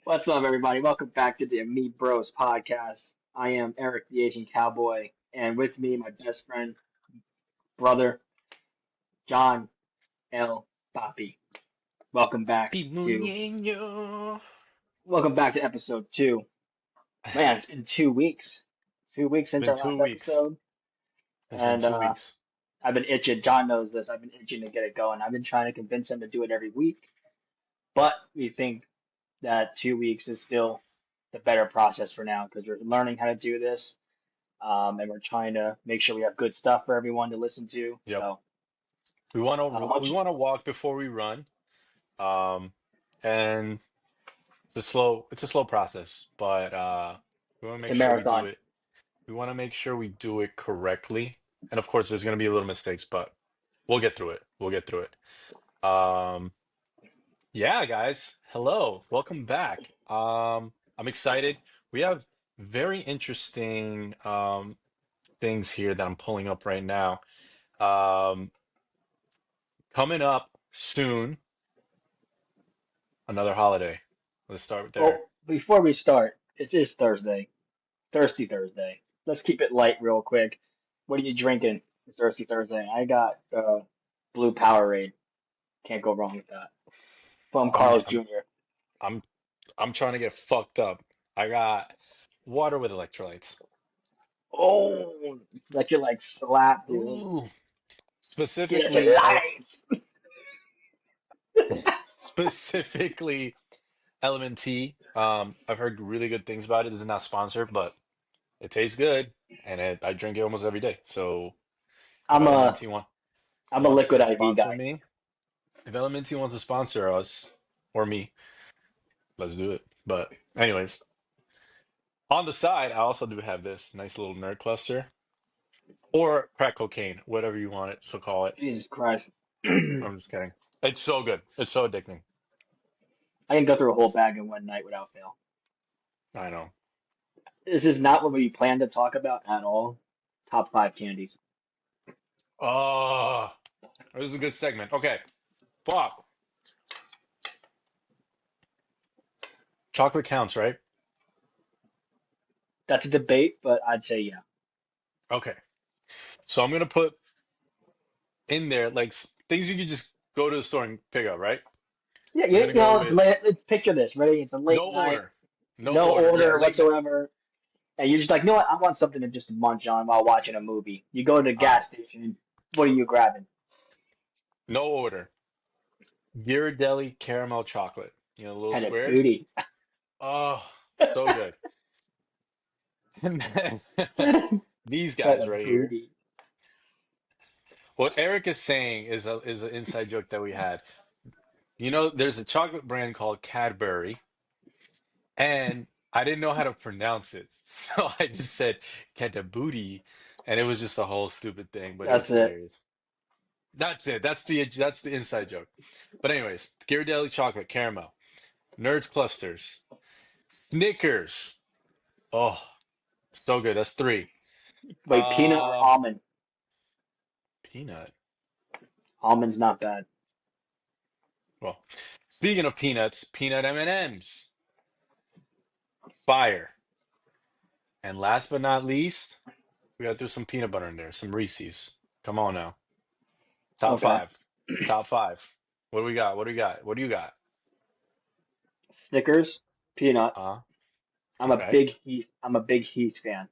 What's up, everybody? Welcome back to the Me Bros podcast. I am Eric, the Asian Cowboy, and with me, my best friend, brother, John L. Papi. Welcome back Happy to Muñeño. welcome back to episode 2. Man, it's been 2 weeks. 2 weeks since Been our two last weeks. episode, It's been and 2 weeks. I've been itching. John knows this. I've been itching to get it going. I've been trying to convince him to do it every week, but we think that 2 weeks is still the better process for now because we're learning how to do this, and we're trying to make sure we have good stuff for everyone to listen to. Yep. So, We want to once we you, want to walk before we run. Um, and it's a slow process, but we want to it's make a sure we do marathon. it. We want to make sure we do it correctly. And of course, there's going to be little mistakes, but we'll get through it. We'll get through it. Yeah, guys. Hello. Welcome back. I'm excited. We have very interesting things here that I'm pulling up right now. Um, Coming up soon, another holiday. Let's start there. Well, before we start, it is Thursday, Thirsty Thursday. Let's keep it light real quick. What are you drinking for Thirsty Thursday? I got Blue Powerade. Can't go wrong with that. From I'm Carl's I'm Jr. I'm I'm trying to get fucked up. I got water with electrolytes. Oh, that you like slap, dude. Ooh, Get specifically, your lights. specifically Element Tea. I've heard really good things about it. This is not sponsored, but it tastes good, and I drink it almost every day. So if I'm Element a Tea I'm a wants liquid to IV sponsor guy. me, if Element Tea wants to sponsor us or me, let's do it. But anyways, on the side, I also do have this nice little nerd cluster or crack cocaine, whatever you want it to call it. Jesus Christ. I I'm just kidding. It's so good. It's so addicting. can go through a whole bag in one night without fail. I know. This is not what we plan to talk about at all. Top five candies. Oh, this is a good segment. Okay, Bob, chocolate counts, right? That's a debate, but I'd say yeah. Okay, so I'm gonna put in there like things you could just go to the store and pick up, right? Yeah, We're you, gonna you go know, with let's picture this. Ready? It's a no late night, order, no no order. Yeah, order late night. whatsoever. And you're just like, you know what? I want something to just munch on while watching a movie. You go to the All right, gas station. What are you grabbing? no order. Ghirardelli caramel chocolate. You know, the little Kind of squares. booty. Oh, so good. And then Kind these guys of right here. booty. What Eric is saying is an inside joke that we had. You know, there's a chocolate brand called Cadbury, and I didn't know how to pronounce it, so I just said Cadbury, and it was just a whole stupid thing, but it was That's it. hilarious. That's it. That's the inside joke. But anyways, Ghirardelli chocolate caramel, Nerds clusters, Snickers. Oh, so good. That's three. Wait, peanut or Um, almond? Peanut. Almond's not bad. Well, speaking of peanuts, peanut M&Ms, fire. And last but not least, we gotta do some peanut butter in there, some Reese's. Come on now. Top Okay. five. Top five. What do we got? What do we got? What do you got? Snickers, peanut. Uh, I'm a okay. big Heath. I'm a big Heath fan.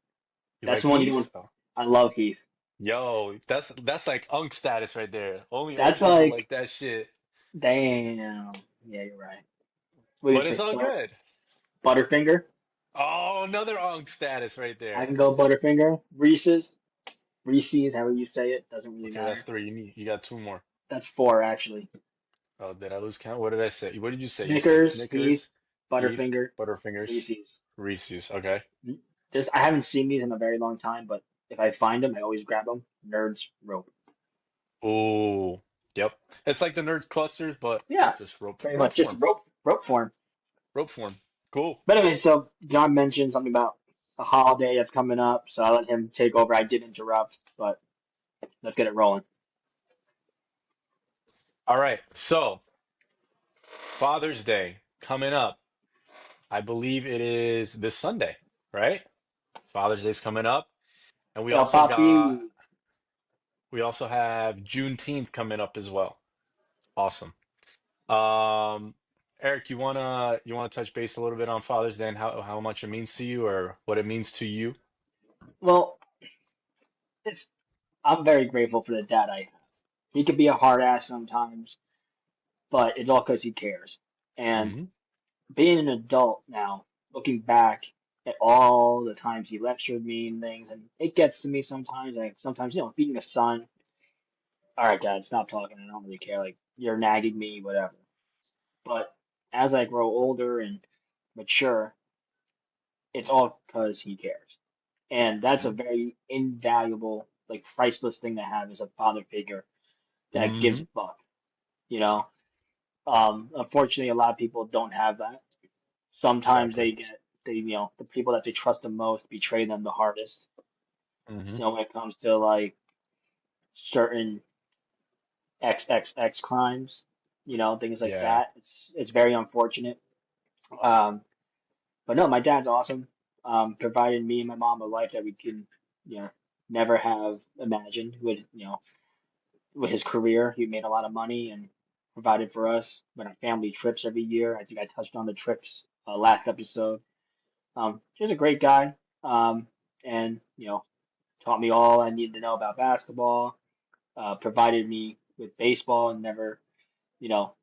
You That's like the one you want. Heath? Oh. I love Heath. Yo, that's like unk status right there. Only old That's people like, like that shit. damn. Yeah, you're right. What do you But say? it's all good. Butterfinger. Oh, another unk status right I there. can go Butterfinger. Reese's. Reese's, however you say it, doesn't really Okay, that's matter. three. You got two more. That's four actually. Oh, did I lose count? What did I say? What did you say? You said Snickers, Heath, Snickers, Heath, Butterfinger, Butterfingers, Reese's. Reese's. Okay. I haven't seen these in a very long time, but if I find them, I always grab them. Nerds rope. Oh, yep. It's like the Nerds clusters, but Yeah, just pretty rope much just form. rope form. Rope form. Cool. But anyway, so John mentioned something about a holiday that's coming up, so I let him take over. I did interrupt, but let's get it rolling. All right. So Father's Day coming up. I believe it is this Sunday, right? Father's Day's coming up, and Yo, Papi. we also have Juneteenth coming up as well. Awesome. Um, Eric, you wanna touch base a little bit on Father's Day and how much it means to you or what it means to you? Well, it's I'm very grateful for the dad I have. He could be a hard ass sometimes, but it's all because he cares. And Hmm. being an adult now, looking back at all the times he lectured me and things, and it gets to me sometimes. Like sometimes, being a son, all right, dad, stop talking. I don't really care. Like you're nagging me, whatever. But as I grow older and mature, it's all because he cares. And that's a Hmm. very invaluable, like priceless thing to have as a father figure that gives Hmm. a fuck, you know? Unfortunately, a lot of people don't have that. Sometimes Exactly. the people that they trust the most betray them the hardest. Hmm. When it comes to like certain XXX crimes, things like Yeah, that. It's very unfortunate. Um, but no, my dad's awesome. Provided me and my mom a life that we can, you know, never have imagined. With his career, he made a lot of money and provided for us. Went on family trips every year. I think I touched on the trips last episode. Just a great guy. And taught me all I needed to know about basketball. Provided me with baseball and you know,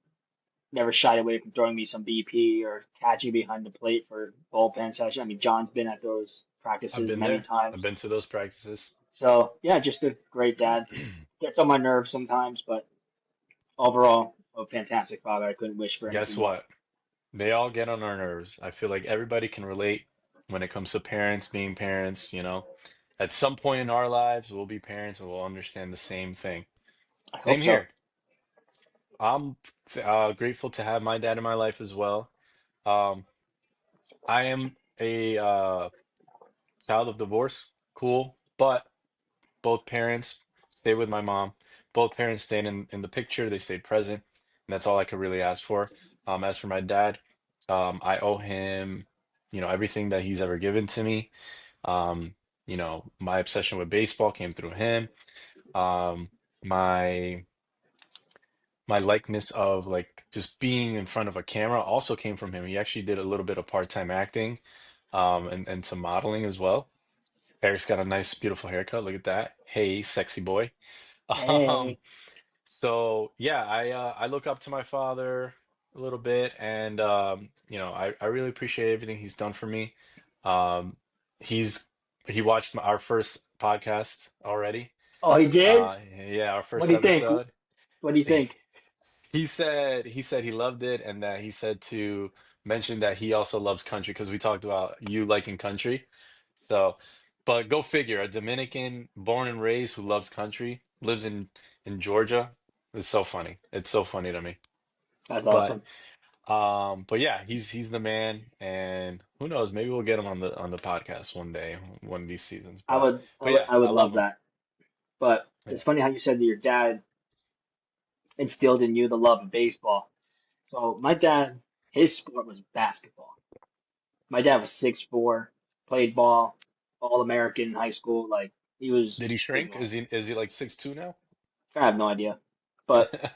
never shied away from throwing me some BP or catching behind the plate for bullpen session. I mean, John's been at those I've practices been many there. I've times. been to those practices. So yeah, just a great dad. Gets on my nerves sometimes, but overall, a fantastic father. I couldn't wish for Guess anything more. what? They all get on our nerves. I feel like everybody can relate when it comes to parents being parents, you know. At some point in our lives, we'll be parents and we'll understand the same thing. I hope Same so. here. I'm grateful to have my dad in my life as well. Um, I am a child of divorce, cool, but both parents stayed with my mom. Both parents stayed in the picture. They stayed present, and that's all I could really ask for. As for my dad, I owe him, everything that he's ever given to me. Um, my obsession with baseball came through him. Um, my my likeness of like just being in front of a camera also came from him. He actually did a little bit of part-time acting, and some modeling as well. Eric's got a nice, beautiful haircut. Look at that. Hey, sexy boy. Um, Hey. so yeah, I look up to my father a little bit, and I really appreciate everything he's done for me. Um, he's he watched our first podcast already. Oh, he did? Yeah, our What first do you think? episode. What do you think? He said he loved it, and that he said to mention that he also loves country because we talked about you liking country. So, but go figure, a Dominican born and raised who loves country lives in Georgia. It's so funny. It's so funny to me. That's But awesome. but yeah, he's the man, and who knows, maybe we'll get him on the podcast one day, one of these seasons. I would, I But would, yeah, I I would love love him. that. But it's Yeah. funny how you said that your dad instilled in you the love of baseball. So my dad, his sport was basketball. My dad was 6'4", played ball, all American in high school. Like he was Did he big shrink? ball. Is he like 6'2" now? I have no idea, but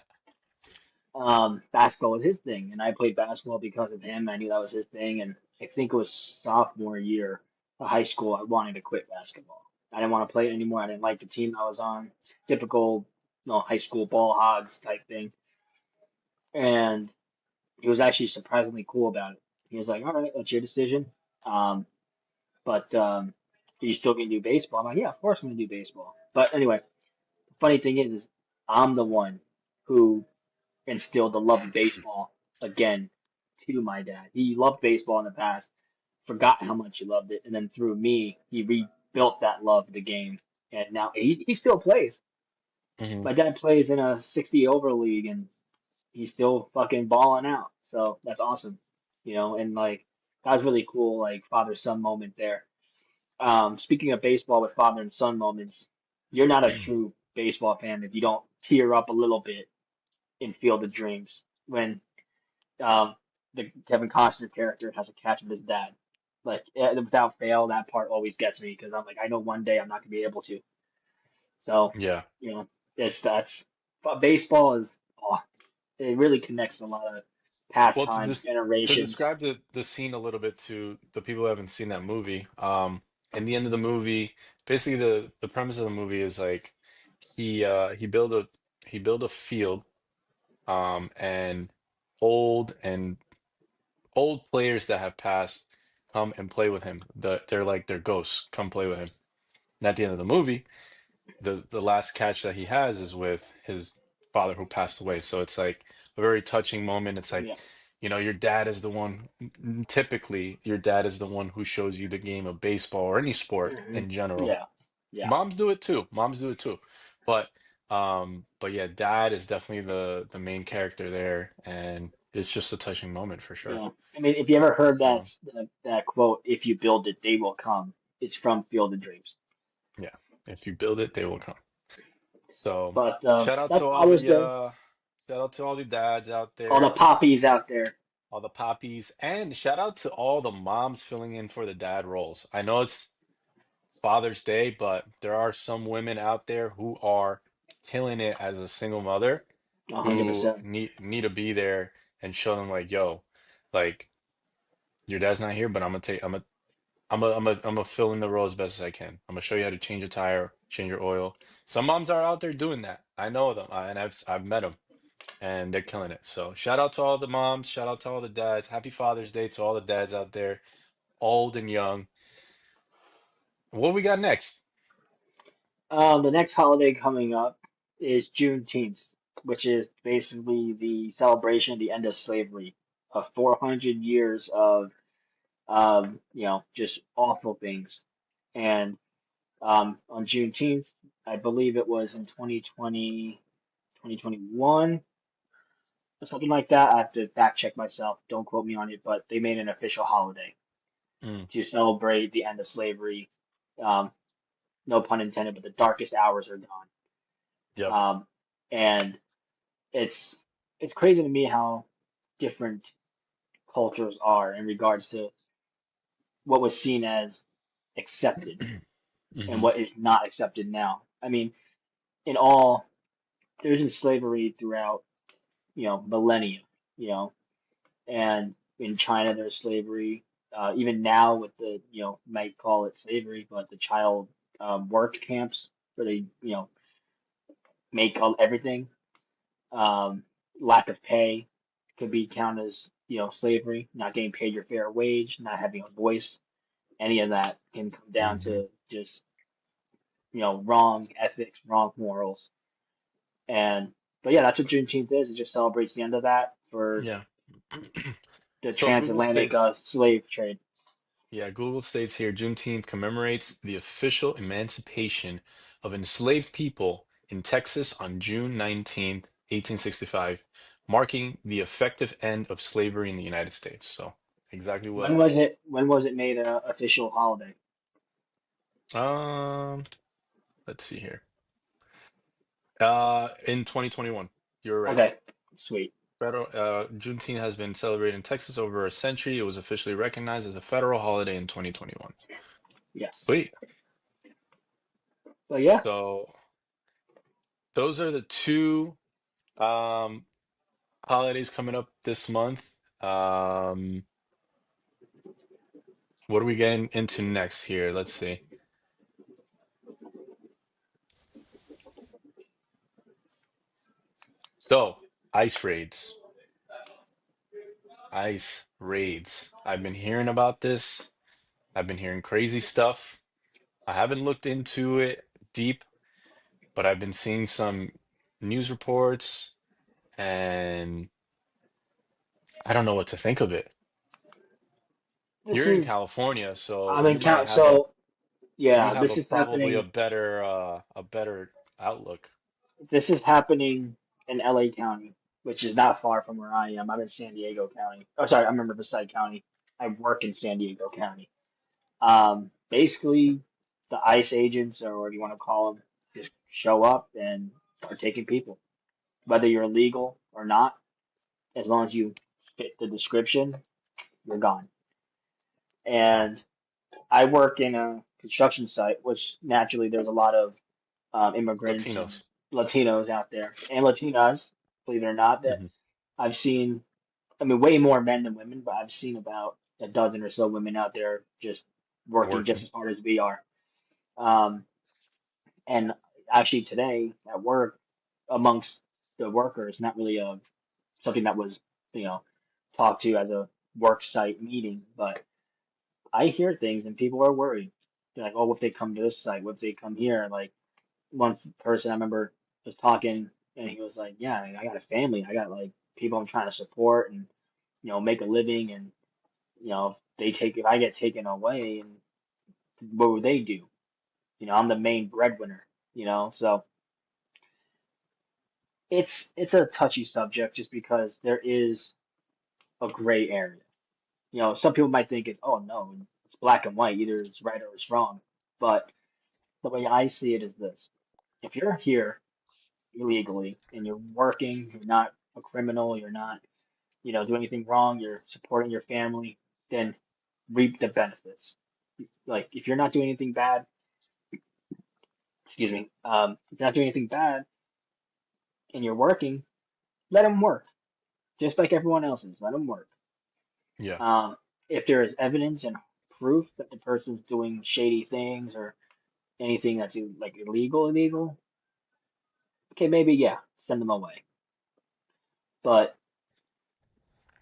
basketball was his thing, and I played basketball because of him. I knew that was his thing, and I think it was sophomore year of high school. I wanted to quit basketball. I didn't want to play it anymore. I didn't like the team I was on. Typical, high school ball hogs type thing. And he was actually surprisingly cool about it. He was like, "All right, that's your decision. Um, but are you still gonna do baseball?" I'm like, "Yeah, of course I'm gonna do baseball." But anyway, the funny thing is I'm the one who instilled the love of baseball again to my dad. He loved baseball in the past, forgot how much he loved it, and then through me, he rebuilt that love of the game. And now he still plays. Hmm. My dad plays in a 60 over league, and he's still fucking balling out. So that's awesome, and like that was really cool, like father son moment there. Speaking of baseball with father and son moments, you're not a true baseball fan if you don't tear up a little bit in Field of Dreams when um, the Kevin Costner character has a catch with his dad. Like without fail, that part always gets me because I'm like, I know one day I'm not gonna be able to. So, Yeah. you know, that's but baseball is oh, it really connects a lot of Well, pastimes, to generations. describe the scene a little bit to the people who haven't seen that movie, in the end of the movie, basically the premise of the movie is like he built a field, and old and old players that have passed come and play with him. They're like their ghosts come play with him. And at the end of the movie, the last catch that he has is with his father who passed away. So it's like a very touching moment. It's like, Yeah. your dad is the one, typically your dad is the one who shows you the game of baseball or any sport Hmm. in general. Yeah. Yeah. Moms do it too. Moms do it too. But yeah, dad is definitely the main character there, and it's just a touching moment for sure. Yeah. I mean, if you ever heard So that quote, "If you build it, they will come," it's from Field of Dreams. yeah, if you build it, they will come. So But shout out that's to all Father's the Day. dads out All the there, poppies out there. all the poppies, and shout out to all the moms filling in for the dad roles. I know it's Father's Day, but there are some women out there who are killing it as a single mother A hundred who percent. need to be there and show them like, yo, like your dad's not here, but I'm gonna fill in the role as best as I can. I'm gonna show you how to change a tire, change your oil. Some moms are out there doing that. I know them, and I've met them, and they're killing it. So shout out to all the moms, shout out to all the dads. Happy Father's Day to all the dads out there, old and young. What we got next? The next holiday coming up is Juneteenth, which is basically the celebration of the end of slavery, of 400 years of just awful things. And on Juneteenth, I believe it was in 2020, 2021, or something like that. I have to fact check myself. Don't quote me on it, but they made an official holiday Mm, to celebrate the end of slavery. Um, no pun intended, but the darkest hours are gone. yep. Um, and it's it's crazy to me how different cultures are in regards to what was seen as accepted and Hmm. what is not accepted now. I mean, in all, there's been slavery throughout, millennia, you know, and in China there's slavery. Even now with the, might call it slavery, but the child work camps where they, make all everything. Um, Lack of pay could be counted as, slavery, not getting paid your fair wage, not having a voice. Any of that can come down Hmm. to just, wrong ethics, wrong morals. And, but yeah, that's what Juneteenth is. It just celebrates the end of that for Yeah. the So Google transatlantic states, slave trade. yeah, Google states here, Juneteenth commemorates the official emancipation of enslaved people in Texas on June 19th, 1865, marking the effective end of slavery in the United States. So exactly When what, was it? When was it made a official holiday? um, let's see here. In 2021, you're right. Okay, sweet. Federal Juneteenth has been celebrated in Texas over a century. It was officially recognized as a federal holiday in 2021. Yeah. Sweet. But yeah, So those are the two um holidays coming up this month. Um, what are we getting into next here? Let's see. So, ice raids. Ice raids. I've been hearing about this. I've been hearing crazy stuff. I haven't looked into it deep, but I've been seeing some news reports and I don't know what to think of it. this You're in is, California, so I'm in you might count. have a So yeah, you have probably a better outlook. this is happening in LA County, which is not far from where I am. I'm in San Diego County. Oh, sorry, I'm in Riverside County. I work in San Diego County. Basically, the ICE agents, or what you want to call them, just show up and start taking people, whether you're legal or not, as long as you fit the description, you're gone. And I work in a construction site, which naturally there's a lot of immigrants and Latinos. Latinos out there and Latinas, believe it or not, that Hmm. I've seen. I mean, way more men than women, but I've seen about a dozen or so women out there just working just Working. as hard as we are. Um, and actually today at work, amongst the workers, not really something that was, you know, talked to as a work site meeting, but I hear things and people are worried. They're like, oh, what if they come to this site? What if they come here? Like one person I remember was talking and he was like, yeah, I got a family. I got like people I'm trying to support and, make a living. And, if I get taken away and what would they do? I'm the main breadwinner, so it's a touchy subject just because there is a gray area. Some people might think it's, oh no, it's black and white, either it's right or it's wrong. But the way I see it is this. If you're here illegally and you're working, you're not a criminal, you're not, doing anything wrong, you're supporting your family, then reap the benefits. Like if you're not doing anything bad, excuse me, if you're not doing anything bad and you're working, let them work, just like everyone else is. Let them work. Yeah. Um, if there is evidence and proof that the person's doing shady things or anything that's like illegal, okay, maybe yeah, send them away. But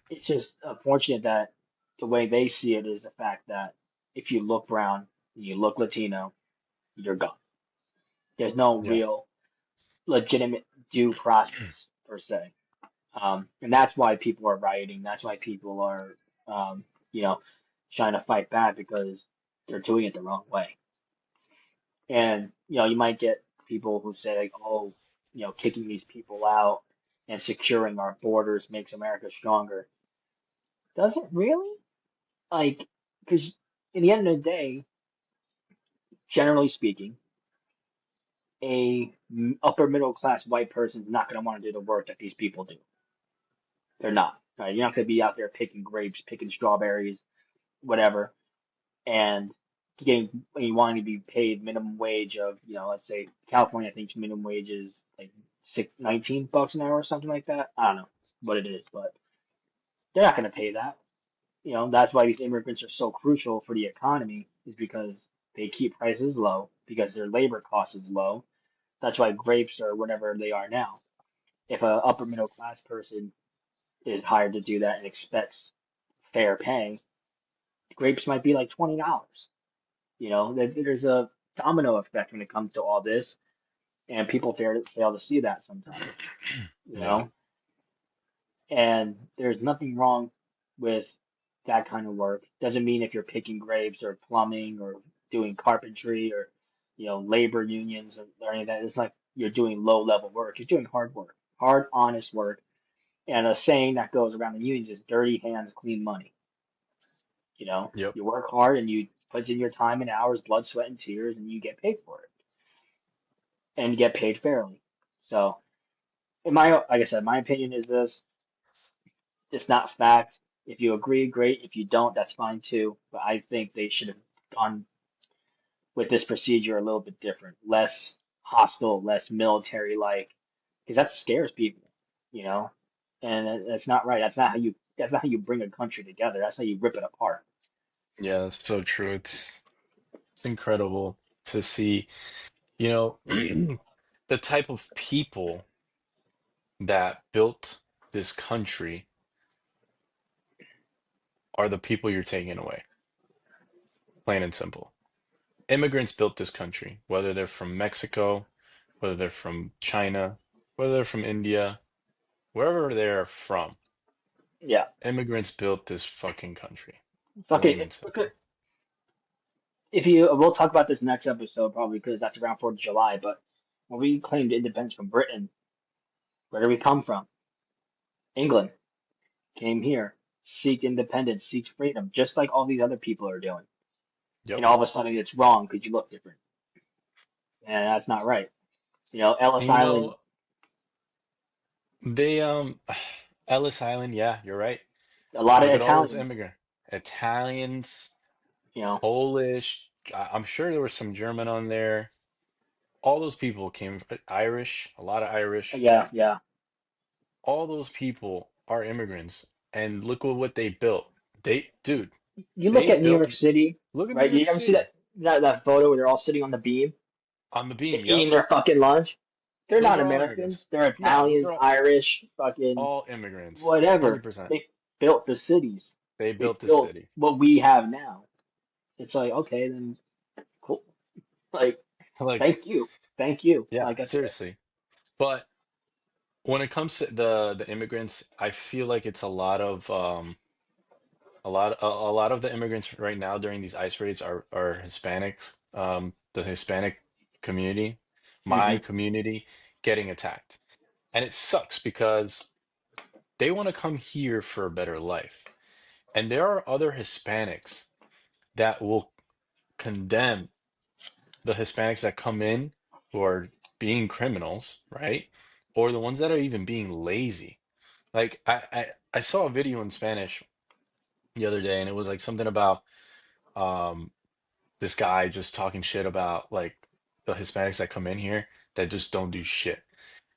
it's just unfortunate that the way they see it is the fact that if you look brown, you look Latino, you're gone. There's no Yeah. real legitimate due process per se. And that's why people are rioting. That's why people are, um, you know, trying to fight back because they're doing it the wrong way. And, you might get people who say, like, oh, kicking these people out and securing our borders makes America stronger. Does it really? Like, because in the end of the day, generally speaking, upper middle class white person is not going to want to do the work that these people do. They're not. Right? You're not going to be out there picking grapes, picking strawberries, whatever, and you wanting to be paid minimum wage of, let's say California, I think minimum wage is like 19 bucks an hour or something like that. I don't know what it is, but they're not going to pay that. That's why these immigrants are so crucial for the economy is because they keep prices low because their labor cost is low. That's why grapes are whatever they are now. If a upper middle class person is hired to do that and expects fair pay, grapes might be like $20. There's a domino effect when it comes to all this, and people fail to see that sometimes. You Yeah. know, and there's nothing wrong with that kind of work. Doesn't mean if you're picking grapes or plumbing or doing carpentry or labor unions or any of that. It's like you're doing low level work. You're doing hard work, hard, honest work. And a saying that goes around the unions is "dirty hands, clean money." Yep. You work hard and you put in your time and hours, blood, sweat, and tears, and you get paid for it, and you get paid fairly. So, like I said, my opinion is this: it's not fact. If you agree, great. If you don't, that's fine too. But I think they should have gone with this procedure a little bit different, less hostile, less military like, because that scares people, you know, and that's not right. That's not how you bring a country together. That's how you rip it apart. Yeah, that's so true. It's incredible to see, you know, the type of people that built this country are the people you're taking away, plain and simple. Immigrants built this country, whether they're from Mexico, whether they're from China, whether they're from India, wherever they're from. Yeah, Immigrants built this fucking country, fuck plain it. and Look at simple. we'll talk about this next episode probably because that's around 4th of July. But when we claimed independence from Britain, where did we come from? England came here, seek independence, seek freedom, just like all these other people are doing. And Yep. all of a sudden it's wrong because you look different, and that's not right. Ellis And you Island. know, they Ellis Island, yeah, you're right. A lot of Look at all those Italians, immigrant Italians, you know. Polish. I'm sure there was some German on there. All those people came Irish, a lot of Irish. Yeah, yeah. All those people are immigrants, and look at what they built. Dude, You look they at New built. York City, Look at New right? You York ever see City that photo where they're all sitting on the beam on the beam. eating Yep, their fucking lunch? They're those not are all immigrants. Americans. They're No, those Italians, are Irish, fucking all immigrants. whatever. 100%. They built the cities. They They built the built city. what we have now. It's like, okay, then cool. Like, Like, thank you. Thank you. yeah, Like, that's it. seriously. But when it comes to the immigrants, I feel like it's a lot of the immigrants right now during these ICE raids are Hispanics, the Hispanic community, my Hmm. community getting attacked. And it sucks because they want to come here for a better life. And there are other Hispanics that will condemn the Hispanics that come in who are being criminals, right? Or the ones that are even being lazy. Like I saw a video in Spanish the other day and it was like something about um this guy just talking shit about like the Hispanics that come in here that just don't do shit.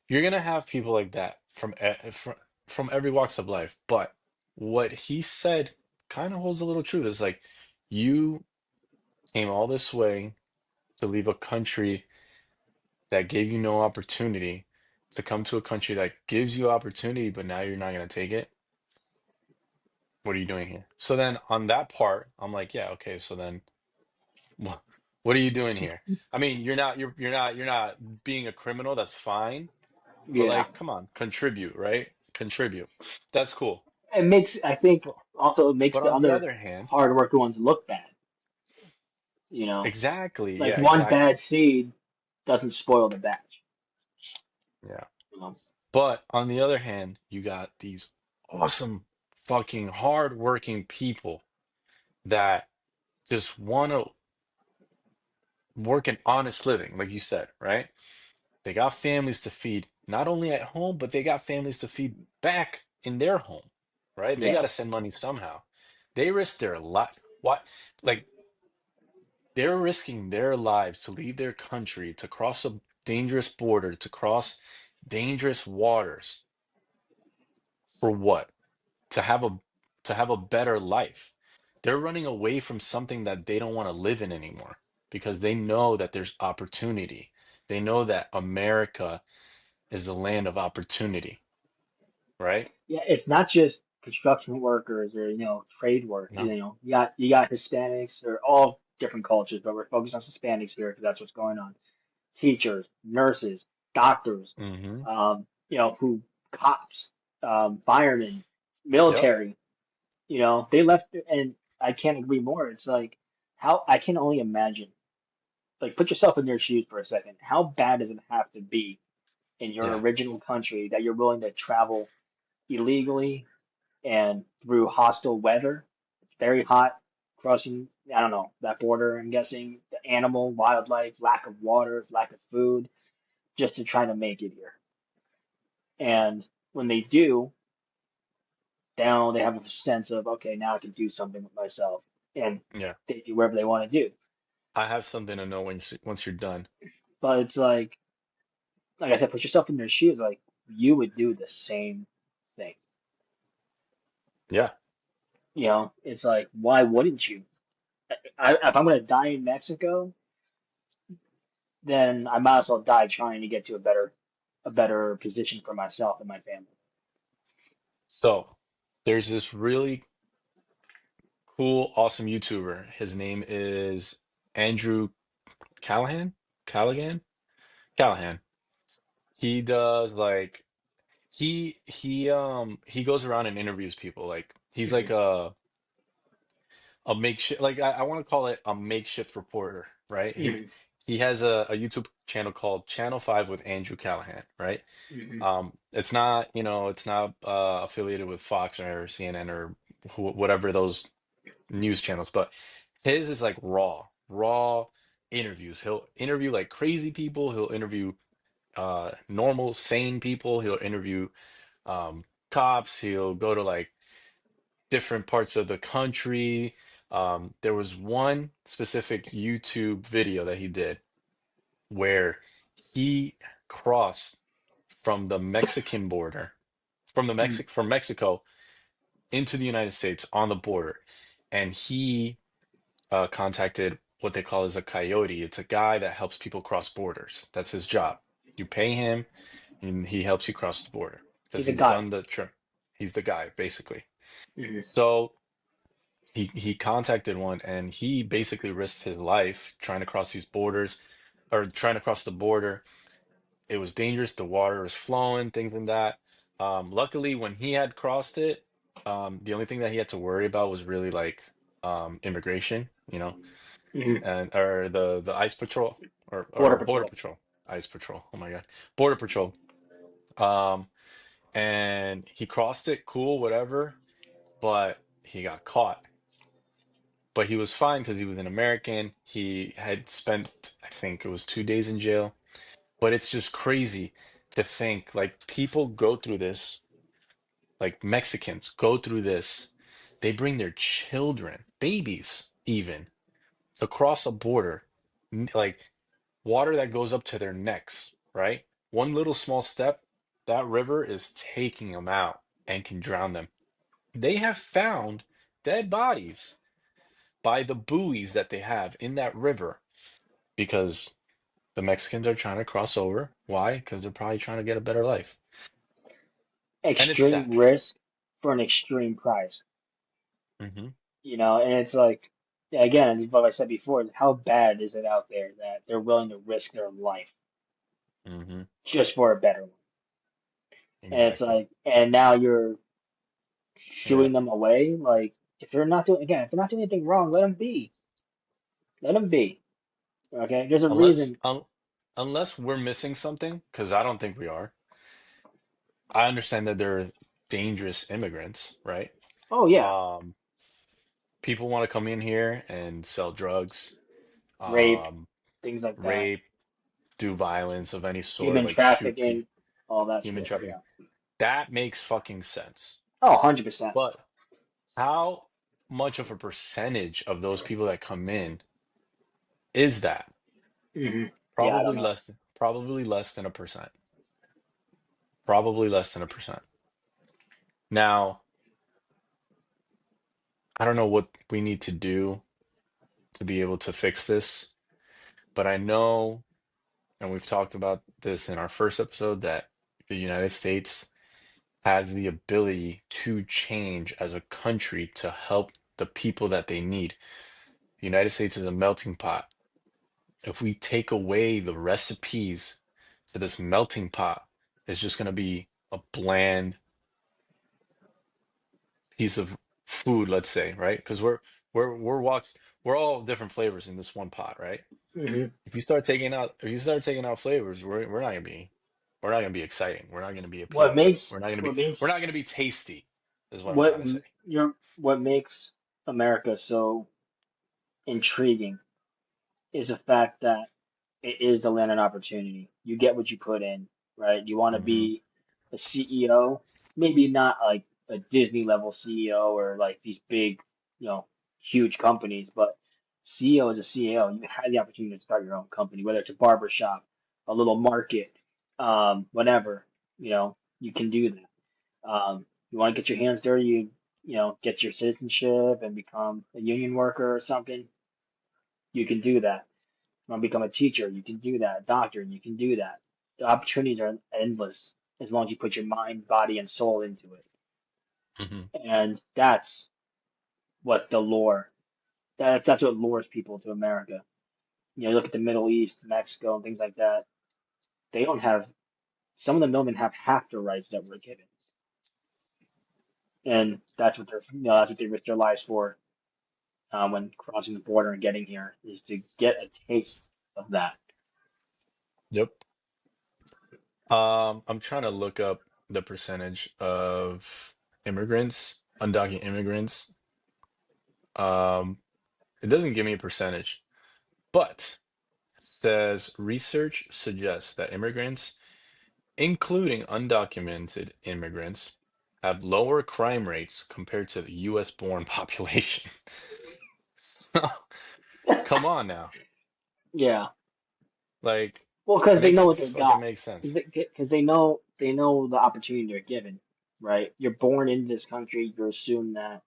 You're gonna have people like that from every walks of life, but what he said kind of holds a little truth. It's like you came all this way to leave a country that gave you no opportunity to come to a country that gives you opportunity, but now you're not gonna take it. What are you doing here? So then on that part, I'm like, yeah, okay, so then Wha- what are you doing here? I mean, you're not being a criminal, that's fine, but Yeah. like, come on, contribute, right? Contribute. That's cool. It makes, I think, But, also it makes but the on the other other hand, hard-working ones look bad. You know, exactly, like yeah, one bad exactly. seed doesn't spoil the batch. Yeah. You know? But on the other hand, you got these awesome fucking hardworking people that just want to work an honest living, like you said, right? They got families to feed, not only at home, but they got families to feed back in their home, right? They got Yeah. to send money somehow. They risk their life. What? Like, they're risking their lives to leave their country, to cross a dangerous border, to cross dangerous waters. For what? To have a better life. They're running away from something that they don't want to live in anymore because they know that there's opportunity. They know that America is the land of opportunity, right? Yeah, it's not just construction workers or, trade work. No. You got Hispanics or all different cultures, but we're focused on Hispanics here because that's what's going on. Teachers, nurses, doctors, Hmm. who cops, firemen, Yep. military. They left, and I can't agree more. It's like how I can only imagine. Like, put yourself in their shoes for a second. How bad does it have to be in your Yeah. original country that you're willing to travel illegally and through hostile weather? It's very hot crossing, I don't know, that border. I'm guessing the animal, wildlife, lack of water, lack of food, just to try to make it here. And when they do, now they have a sense of, okay, now I can do something with myself, and Yeah. they do whatever they want to do. I have something to know once you're done. But it's like I said, put yourself in their shoes. Like, you would do the same thing. Yeah. It's like, why wouldn't you? If I'm gonna die in Mexico, then I might as well die trying to get to a better position for myself and my family. So there's this really cool, awesome YouTuber. His name is Andrew Callahan. Callaghan? Callahan. He does like he goes around and interviews people. Like he's like Hmm. a makeshift, like I want to call it a makeshift reporter, right? Hmm. He has a YouTube channel called Channel 5 with Andrew Callahan, right? Hmm. It's not, it's not affiliated with Fox or CNN or whatever those news channels, but his is like raw interviews. He'll interview like crazy people, he'll interview normal, sane people, he'll interview cops, he'll go to like different parts of the country. There was one specific YouTube video that he did where he crossed from the Mexican border, Mm. from Mexico into the United States on the border, and he contacted what they call as a coyote. It's a guy that helps people cross borders. That's his job. You pay him, and he helps you cross the border because He's a he's guy. done the trip. He's the guy, basically. Hmm. So he contacted one, and he basically risked his life trying to cross these borders, or trying to cross the border. It was dangerous. The water was flowing, things like that. Luckily, when he had crossed it, the only thing that he had to worry about was really like immigration, Hmm. and or the ICE patrol or Border border Patrol. patrol, ICE patrol. Oh my God, border patrol. Um, and he crossed it, cool, whatever, but he got caught. But he was fine because he was an American. He had spent, I think it was 2 days in jail. But it's just crazy to think like people go through this, like Mexicans go through this. They bring their children, babies even, to cross a border, like water that goes up to their necks, right? One little small step, that river is taking them out and can drown them. They have found dead bodies by the buoys that they have in that river because the Mexicans are trying to cross over. Why? Because they're probably trying to get a better life. And it's Extreme sad. risk for an extreme prize. Hmm. And it's like, again, what I said before, how bad is it out there that they're willing to risk their life Hmm. just for a better one? And it's Exactly. like, and now you're Yeah. shooing them away. Like, if they're not doing anything wrong, let them be. Let them be. Okay? There's a Unless reason. unless we're missing something, because I don't think we are. I understand that they're dangerous immigrants, right? Oh, yeah. Um, People want to come in here and sell drugs, Rape, um, things like that. rape, do violence of any sort, Human like shoot people, trafficking, all that human shit. trafficking. Yeah. That makes fucking sense. Oh, 100%. But how much of a percentage of those people that come in is that? Hmm. Yeah, I don't know. Probably less than a percent. Probably less than a percent. Now, I don't know what we need to do to be able to fix this, but I know, and we've talked about this in our first episode, that the United States has the ability to change as a country to help the people that they need. The United States is a melting pot. If we take away the recipes to this melting pot, it's just going to be a bland piece of food, let's say, right? Because we're all different flavors in this one pot, right? Hmm. If you start taking out flavors, we're not gonna be exciting. We're not gonna be What appealing. makes, what We're makes, not gonna be tasty, is what I'm what, trying to say. what makes America so intriguing is the fact that it is the land of opportunity. You get what you put in, right? You want to Hmm. be a CEO, maybe not like a Disney level CEO or like these big, huge companies, but CEO is a CEO. You have the opportunity to start your own company, whether it's a barber shop, a little market, whatever, you can do that. You want to get your hands dirty, get your citizenship and become a union worker or something, you can do that. Want to become a teacher, you can do that. A doctor, you can do that. The opportunities are endless as long as you put your mind, body, and soul into it. Hmm. And that's what the lure. That's what lures people to America. Look at the Middle East, Mexico, and things like that. They don't have. Some of them don't even have half the rights that we're given, and that's what they risk their lives for when crossing the border and getting here is to get a taste of that. Yep. I'm trying to look up the percentage of undocumented immigrants. Um, it doesn't give me a percentage, but says research suggests that immigrants, including undocumented immigrants, have lower crime rates compared to the US born population. So, come on now. Yeah. Like, Well, because they make know it what they fucking got. make sense. Because they know the opportunity they're given, right? You're born into this country. You're assumed that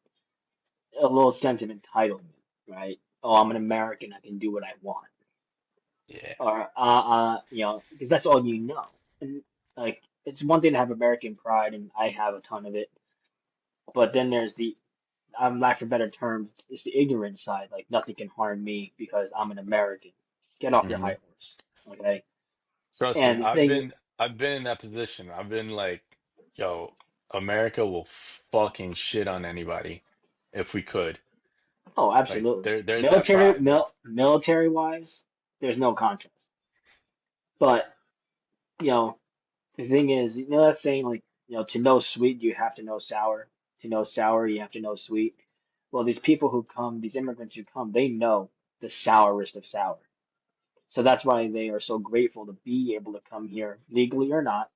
a little sense of entitlement, right? Oh, I'm an American. I can do what I want, Yeah. or because that's all you know. And like, it's one thing to have American pride, and I have a ton of it. But then there's the, lack of better terms, it's the ignorant side. Like, nothing can harm me because I'm an American. Get off your Hmm. high horse, okay? Trust me, And the thing is, I've been in that position. I've been like, yo, America will fucking shit on anybody if we could. oh, Like absolutely. there's that pride. Military wise, there's no contest. But, you know, the thing is, that saying like, to know sweet, you have to know sour. To know sour, you have to know sweet. Well, these people who come, these immigrants who come, they know the sourest of sour. So that's why they are so grateful to be able to come here, legally or not,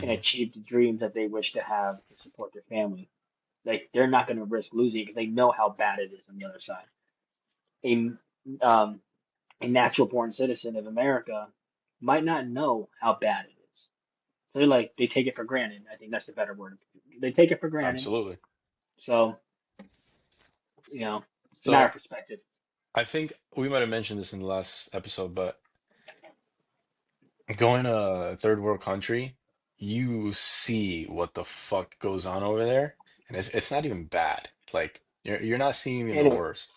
and Hmm. achieve the dreams that they wish to have to support their family. Like, they're not going to risk losing it because they know how bad it is on the other side. A um, a natural born citizen of America might not know how bad it is. So they take it for granted. I think that's the better word. They take it for granted. Absolutely. So, it's a matter of So perspective. I think we might have mentioned this in the last episode, but going to a third world country, you see what the fuck goes on over there, and it's not even bad. Like you're not seeing even the Anyway, worst.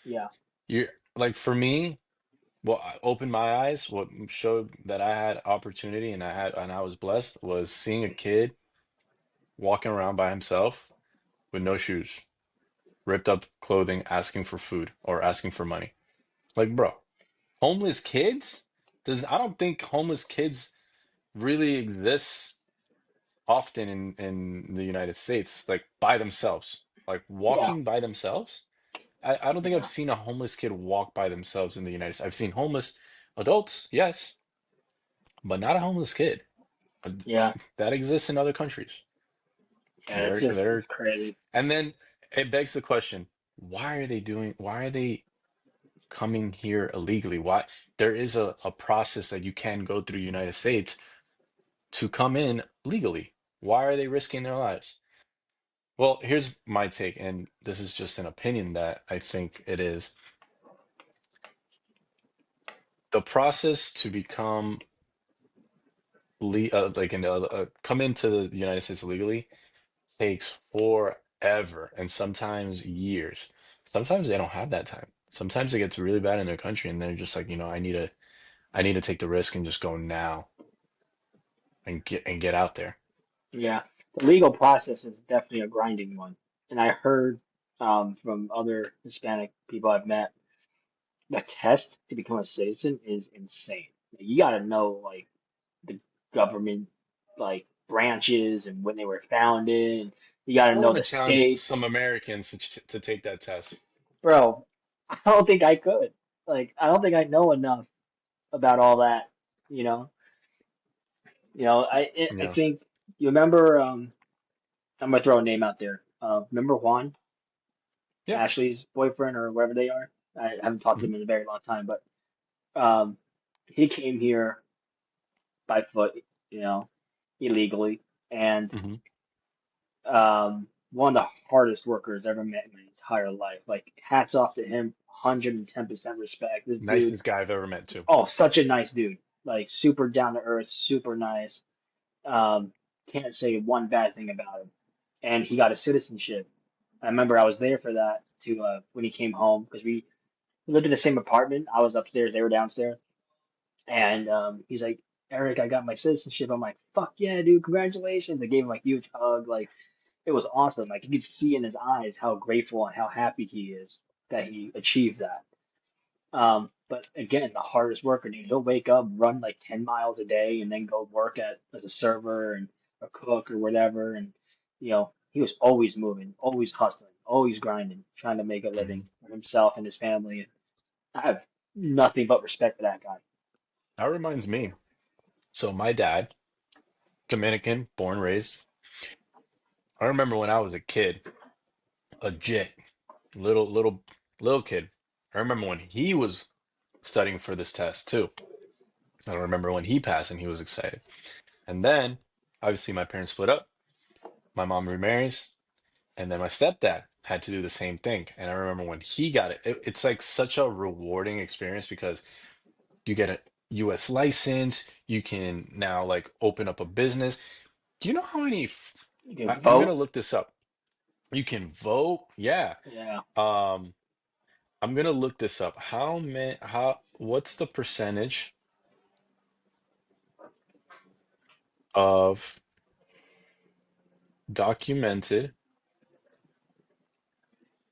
yeah, You're like for me, what opened my eyes, what showed that I had opportunity and I was blessed was seeing a kid walking around by himself with no shoes, ripped up clothing, asking for food or asking for money. Like, bro, homeless kids? I don't think homeless kids really exist often in the United States, like by themselves, like yeah, walking by themselves. I don't think I've yeah, seen a homeless kid walk by themselves in the United States. I've seen homeless adults, yes, but not a homeless kid. Uh, yeah, That exists in other countries. yeah. It's They're crazy. and then it begs the question, why are they coming here illegally? Why there is a process that you can go through the United States to come in legally. Why are they risking their lives? Well, here's my take, and this is just an opinion that I think it is. The process to become come into the United States legally takes forever and sometimes years. Sometimes they don't have that time. Sometimes it gets really bad in their country, and they're just like, I need to take the risk and just go now and get out there. Yeah, the legal process is definitely a grinding one. And I heard from other Hispanic people I've met, the test to become a citizen is insane. You got to know like the government like branches and when they were founded. And you got I to know want to the challenge some states. Americans to take that test. Bro, I don't think I could. Like, I don't think I know enough about all that. You know, I Yeah. think you remember. I'm gonna throw a name out there. Remember Juan, Yeah. Ashley's boyfriend or wherever they are. I haven't talked to Hmm. him in a very long time, but um, he came here by foot, you know, illegally, and Hmm. one of the hardest workers I've ever met in my entire life. Like, hats off to him, 110% respect. This dude, Nicest guy I've ever met too. oh, such a nice dude. Like, super down to earth, super nice. Um, can't say one bad thing about him. And he got a citizenship. I remember I was there for that to when he came home because we lived in the same apartment. I was upstairs, they were downstairs. And he's like, Eric, I got my citizenship. I'm like, fuck yeah, dude, congratulations. I gave him like a huge hug. Like, it was awesome. Like, you could see in his eyes how grateful and how happy he is that he achieved that. But again, the hardest worker, dude, he'll wake up, run like 10 miles a day, and then go work as a server and a cook or whatever. And, he was always moving, always hustling, always grinding, trying to make a living Hmm. for himself and his family. I have nothing but respect for that guy. That reminds me. So my dad, Dominican, born raised. I remember when I was a kid, a jit, little kid. I remember when he was studying for this test too. I remember when he passed and he was excited. And then obviously my parents split up. My mom remarries, and then my stepdad had to do the same thing. And I remember when he got it, it's like such a rewarding experience because you get a US license, you can now like open up a business. Do you know how many You can I'm gonna vote. look this up. You can vote. Yeah. Yeah. Um, I'm gonna look this up. What's the percentage of documented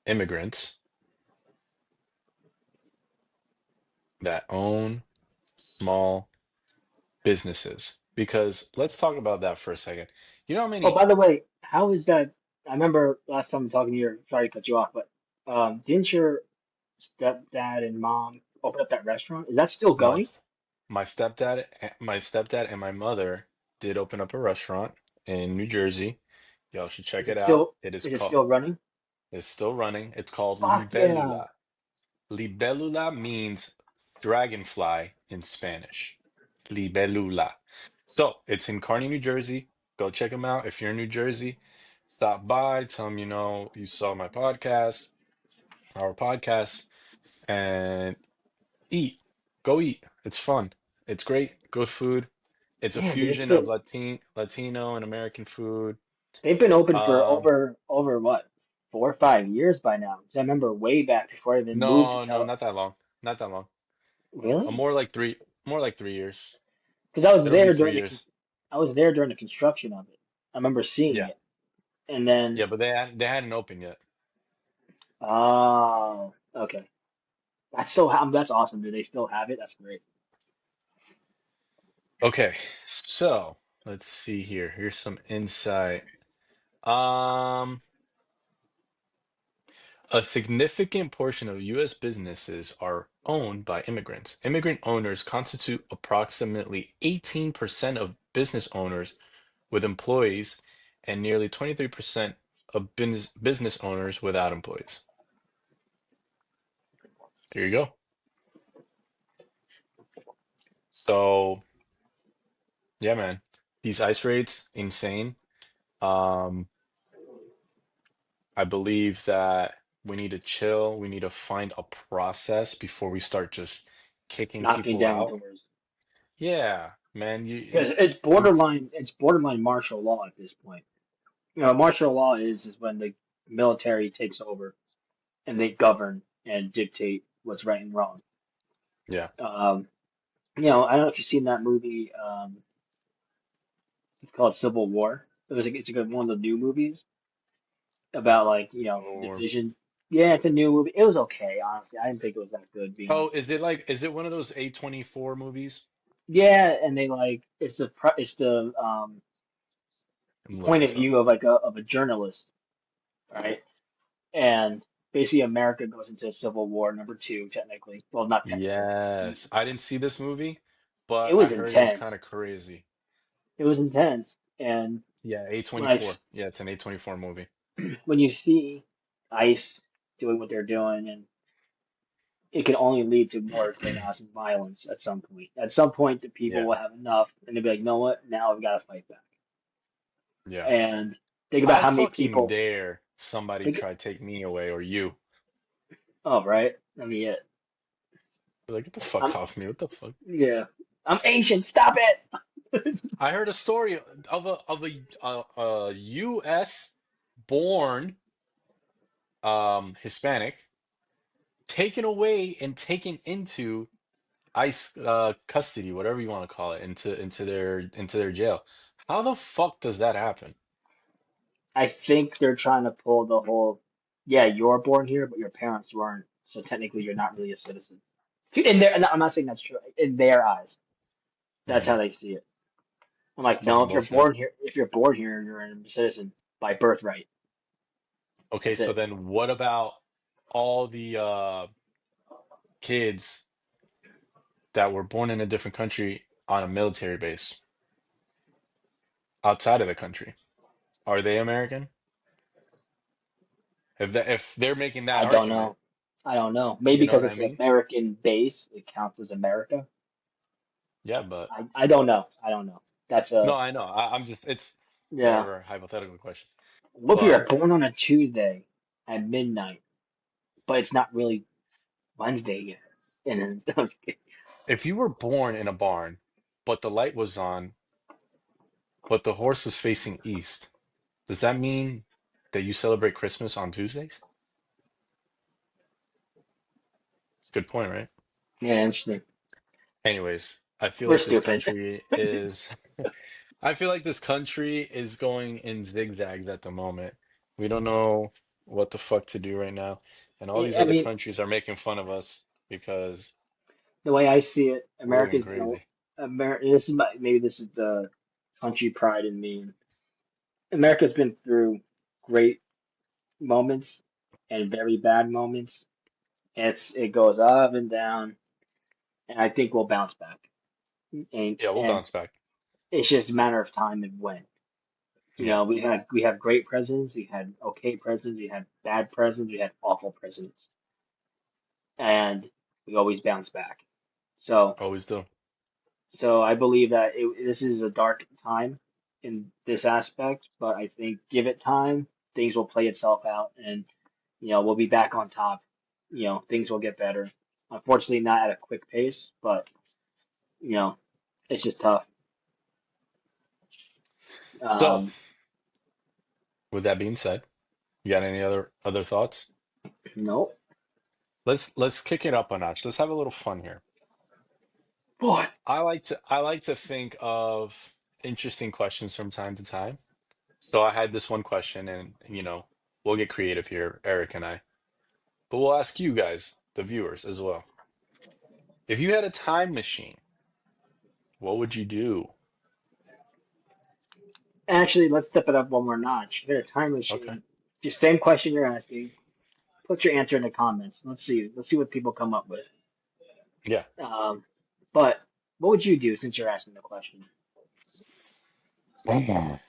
immigrants that own small businesses? Because let's talk about that for a second. You know how Oh, many by the way, how is that? I remember last time talking to you, sorry to cut you off, but didn't your stepdad and mom open up that restaurant? Is that still my going? my stepdad and my mother did open up a restaurant in New Jersey. Y'all should check Is it it out. still It is is it called still running? it's still running. It's called Fuck yeah. Libélula. Libélula means dragonfly in Spanish. Libélula. So it's in Kearney, New Jersey. Go check them out. If you're in New Jersey, stop by, tell them you saw my podcast, our podcast, and eat. Go eat. It's fun. It's great. Good food. It's a Damn, dude, fusion of Latino and American food. they've been open for Um, over what, 4 or 5 years by now. 'Cause I remember way back before I even moved to no, Cal. not that long. Not that long. Really? More like 3 years. Because I was It'll be there three during years. I was there during the construction of it. I remember seeing Yeah. it, and then Yeah, but they hadn't opened yet. oh, okay. That's awesome, dude. They still have it. That's great. Okay, so let's see here. Here's some insight. Um, a significant portion of U.S. businesses are owned by immigrants. Immigrant owners constitute approximately 18% of business owners with employees and nearly 23% of business owners without employees. There you go. So, yeah, man, these ICE raids, insane. Um, I believe that we need to chill. We need to find a process before we start just kicking Knocking people down out. doors Yeah, man, because you it's borderline martial law at this point. You know, martial law is when the military takes over and they govern and dictate what's right and wrong. yeah. Um, I don't know if you've seen that movie. It's called Civil War. It's a good one of the new movies about like So, division. Yeah, it's a new movie. It was okay, honestly. I didn't think it was that good, being oh, honest with you. is it one of those A24 movies? Yeah, and they like it's the I'm gonna look point of this up. view of like a journalist, right? And basically America goes into Civil War #2, technically. Well, not technically. Yes, I didn't see this movie, It but I was heard it was intense. kind of crazy. It was intense. And Yeah, when I A24. Yeah, it's an A24 movie. when you see ICE doing what they're doing, and it can only lead to more chaos and violence at some point. At some point, the people Yeah, will have enough, and they'll be like, "You know what? Now we've got to fight back." yeah. And think about How how many fucking people. dare somebody Think, try to take me away or you? oh, right. I mean, yeah. Be like, get the fuck I'm off me. What the fuck? yeah. I'm Asian. Stop it. I heard a story of a U.S. born Hispanic taken away and taken into ICE custody, whatever you want to call it, into their jail. How the fuck does that happen? I think they're trying to pull the whole. Yeah, you're born here, but your parents weren't, so technically you're not really a citizen. In their, I'm not saying that's true. In their eyes, that's Hmm. how they see it. I'm like, no, Fucking bullshit. if you're born here, you're a citizen by birthright. Okay, That's so it. then what about all the kids that were born in a different country on a military base outside of the country? Are they American? If they're making that I don't argument, know. I don't know. Maybe you know because what I it's an mean? American base, it counts as America. Yeah, but I don't know. I don't know. That's no, a I know. I'm just it's yeah. whatever hypothetical question. What if But you're born on a Tuesday at midnight, but it's not really Wednesday yet? And then, if you were born in a barn, but the light was on, but the horse was facing east, does that mean that you celebrate Christmas on Tuesdays? It's a good point, right? yeah, interesting. Anyways, I feel We're like this stupid. country is I feel like this country is going in zigzags at the moment. We don't know what the fuck to do right now. And all these I other mean, countries are making fun of us because the way I see it, we're going America's been crazy. This is maybe this is the country pride in me. America's been through great moments and very bad moments. It goes up and down, and I think we'll bounce back. Yeah, we'll And bounce back. it's just a matter of time and when. You Yeah, know, we have great presidents, we had okay presidents, we had bad presidents, we had awful presidents, and we always bounce back. So always do. so I believe that this is a dark time in this aspect, but I think give it time, things will play itself out, and we'll be back on top. Things will get better. Unfortunately, not at a quick pace, but you know, it's just tough. So, Um, with that being said, you got any other thoughts? no, Let's kick it up a notch. Let's have a little fun here. boy, I like to think of interesting questions from time to time. So I had this one question, and we'll get creative here, Eric and I. But we'll ask you guys, the viewers, as well. If you had a time machine, what would you do? actually, let's step it up one more notch. Get a time Okay. machine. The same question you're asking. Put your answer in the comments. Let's see. Let's see what people come up with. Yeah. Um, but what would you do since you're asking the question? Mhm.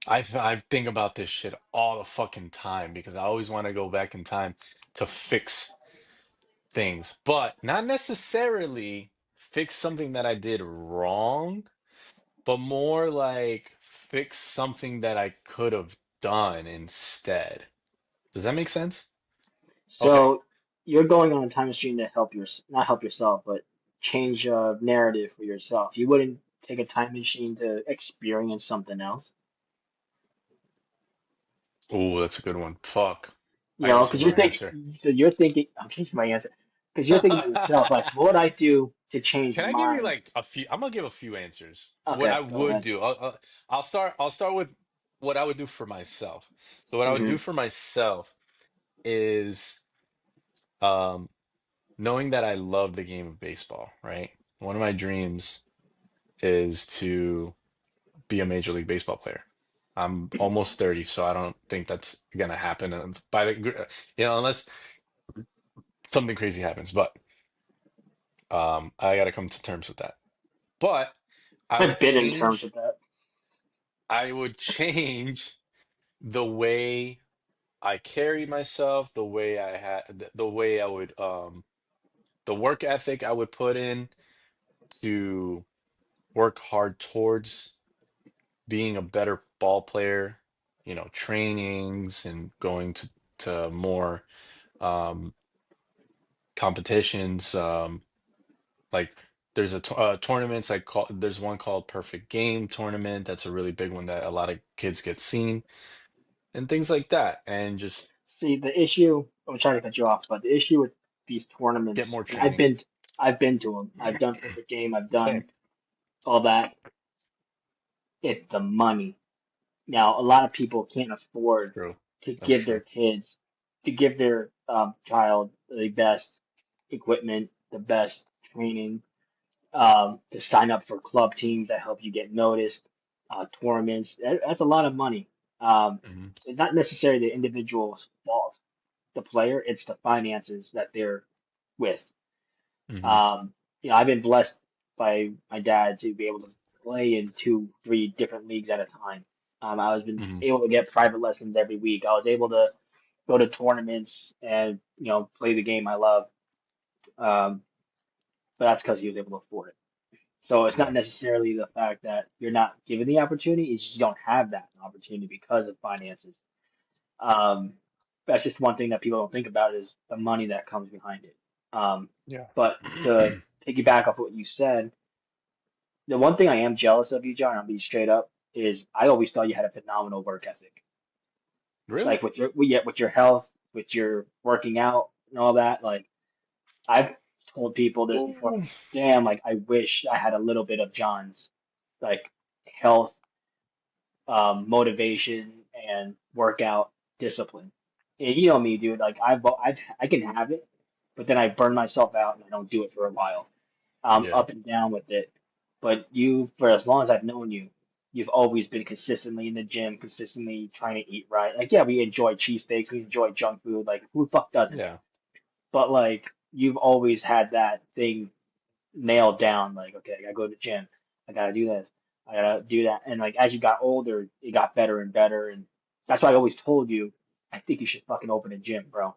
I think about this shit all the fucking time because I always want to go back in time to fix things, but not necessarily fix something that I did wrong, but more like fix something that I could have done instead. Does that make sense? Okay. So you're going on a time machine to help not help yourself, but change a narrative for yourself. You wouldn't take a time machine to experience something else, Oh, that's a good one. Fuck. I gotta because change my answer. you're thinking, I'm changing my answer, because you're thinking to yourself, like, what would I do to change Can I give you my, like a few? I'm gonna give a few answers. What okay, I go would ahead. do. I'll start with what I would do for myself. So what I would do Hmm. for myself is um knowing that I love the game of baseball, right? One of my dreams is to be a Major League Baseball player. I'm almost 30, so I don't think that's gonna happen by unless something crazy happens. But I gotta come to terms with that. But I I've would been in terms change of that. I would change the way I carry myself, the way I had, the way I would, the work ethic I would put in to work hard towards being a better ball player, trainings and going to more um, competitions. Like there's tournaments there's one called Perfect Game Tournament. That's a really big one that a lot of kids get seen and things like that. And just See, the issue, I'm sorry to cut you off, but the issue with these get tournaments, more and training. I've been to them. I've done Perfect Game. I've Same. done all that. It's the money. Now, a lot of people can't afford True. to That's give their true. kids, to give their child the best equipment, the best training, to sign up for club teams that help you get noticed, tournaments. That's a lot of money. Hmm. So it's not necessarily the individual's fault, the player, it's the finances that they're with. Hmm. Um, I've been blessed by my dad to be able to play in two, three different leagues at a time. I was been Hmm. able to get private lessons every week. I was able to go to tournaments and play the game I love. Um, but that's because he was able to afford it. So it's not Yeah. necessarily the fact that you're not given the opportunity; it's just you don't have that opportunity because of finances. Um, that's just one thing that people don't think about is the money that comes behind it. Um, Yeah. but to piggyback off what you said, the one thing I am jealous of you, John, I'll be straight up, is I always thought you had a phenomenal work ethic. Like Really? with your health, with your working out and all that. Like I've told people this before, Ooh. like, damn, like I wish I had a little bit of John's like health, motivation and workout discipline. And you know me, dude, like I can have it, but then I burn myself out and I don't do it for a while. Yeah. Up and down with it. But you, for as long as I've known you, you've always been consistently in the gym, consistently trying to eat right. Like, yeah, we enjoy cheesesteaks, we enjoy junk food. Like, who the fuck doesn't? Yeah. But like, you've always had that thing nailed down. Like, okay, I gotta go to the gym. I gotta do this. I gotta do that. And like, as you got older, it got better and better. And that's why I always told you, I think you should fucking open a gym, bro.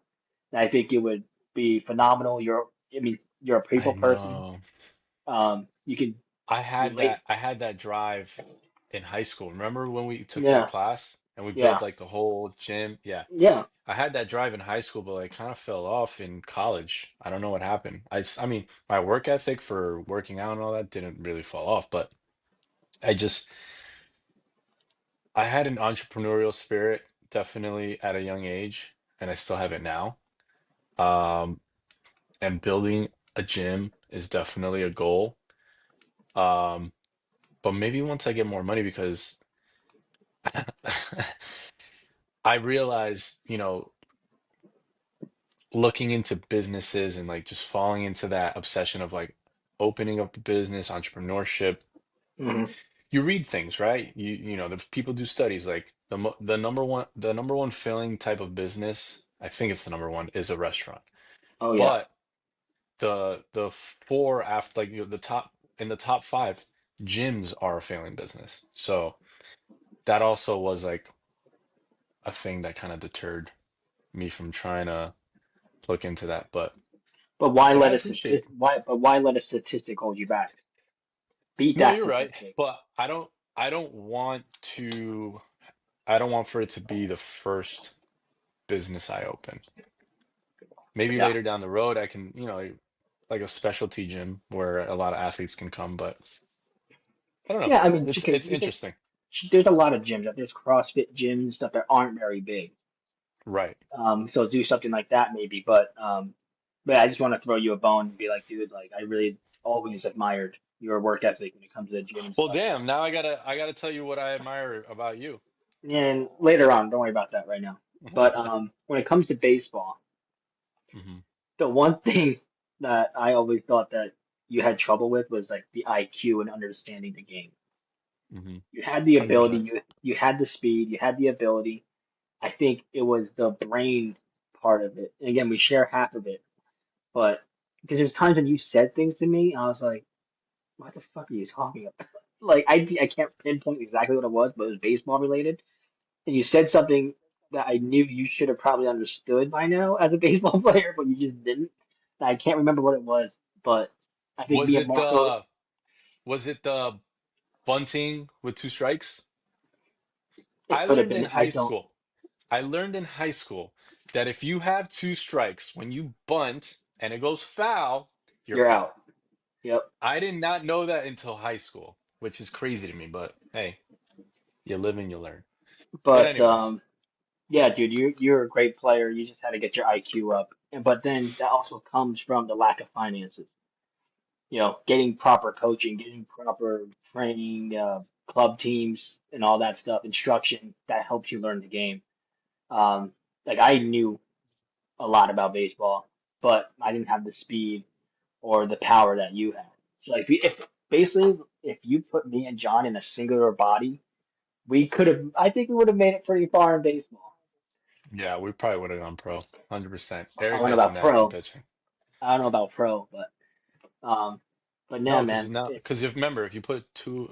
And I think it would be phenomenal. I mean, you're a I people person. know. You can I had relate. that I had that drive in high school. Remember when we took that Yeah, class and we built yeah, like the whole gym? Yeah. yeah. I had that drive in high school, but I kind of fell off in college. I don't know what happened. I mean, my work ethic for working out and all that didn't really fall off, but I just I had an entrepreneurial spirit definitely at a young age, and I still have it now. Um, and building a gym is definitely a goal. Um, but maybe once I get more money because I realize, looking into businesses and like just falling into that obsession of like opening up a business, entrepreneurship. Hmm. You read things, right? The people do studies like the number one failing type of business, I think it's the number one, is a restaurant. Oh yeah. But the four after like the top in the top five, gyms are a failing business. So that also was like a thing that kind of deterred me from trying to look into that. But why But I let a appreciate. statistic? Why let a statistic hold you back? Beat No, that you're right. statistic. But I don't want for it to be the first business I open. Maybe Yeah. later down the road I can, like a specialty gym where a lot of athletes can come, but I don't know. Yeah. I mean, It's you can. interesting. There's a lot of gyms. Like, there's CrossFit gyms and stuff that aren't very big. Right. So do something like that maybe. But I just want to throw you a bone and be like, dude, like I really always admired your work ethic when it comes to the gym and Well, stuff. damn, now I gotta tell you what I admire about you. And later on, don't worry about that right now. But when it comes to baseball, Hmm. the one thing that I always thought that you had trouble with was like the IQ and understanding the game. Hmm. You had the ability, 100%. you had the speed, you had the ability. I think it was the brain part of it. And again, we share half of it, but because there's times when you said things to me, I was like, what the fuck are you talking about? Like I can't pinpoint exactly what it was, but it was baseball related. And you said something that I knew you should have probably understood by now as a baseball player, but you just didn't. And I can't remember what it was, but I think Was me and it Marco, the was it the bunting with two strikes? it I could have learned been. in I high don't. school. I learned in high school that if you have two strikes, when you bunt and it goes foul, you're You're out. out. Yep. I did not know that until high school, which is crazy to me, but hey, you live and you learn. But But anyways, yeah, dude, you're a great player. You just had to get your IQ up. And but then that also comes from the lack of finances. Getting proper coaching, getting proper training, club teams, and all that stuff, instruction that helps you learn the game. Um, like I knew a lot about baseball, but I didn't have the speed or the power that you had. So if basically if you put me and John in a singular body, we could have. I think we would have made it pretty far in baseball. yeah, we probably would have gone pro, 100%. I Eric don't know had some about nasty pro. pitching. I don't know about pro, um, but nah, No, because man, now, it's because if remember, if you put two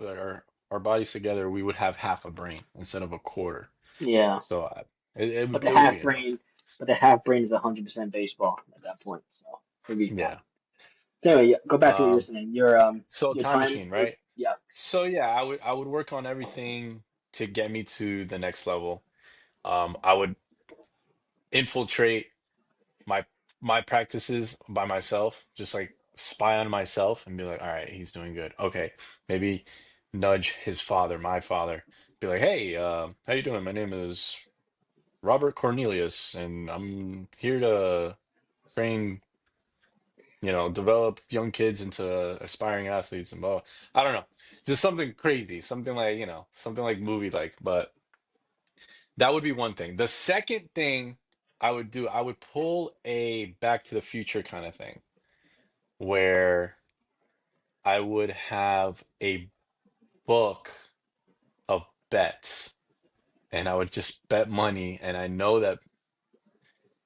our bodies together, we would have half a brain instead of a quarter. yeah. So it But would the it would be half brain, enough. but the half brain is 100% baseball at that point, so it'll be fine. Yeah. So anyway, yeah, go back to what you were Um, saying. so Your time time, machine, like right? yeah, So yeah, I would work on everything to get me to the next level. I would infiltrate my my practices by myself, just like spy on myself and be like, all right, he's doing good. Okay, maybe nudge his father, my father, be like, hey, how you doing? My name is Robert Cornelius, and I'm here to train, develop young kids into aspiring athletes and blah. I don't know, just something crazy, something like, something like movie like, but that would be one thing. The second thing I would do, I would pull a Back to the Future kind of thing where I would have a book of bets and I would just bet money and I know that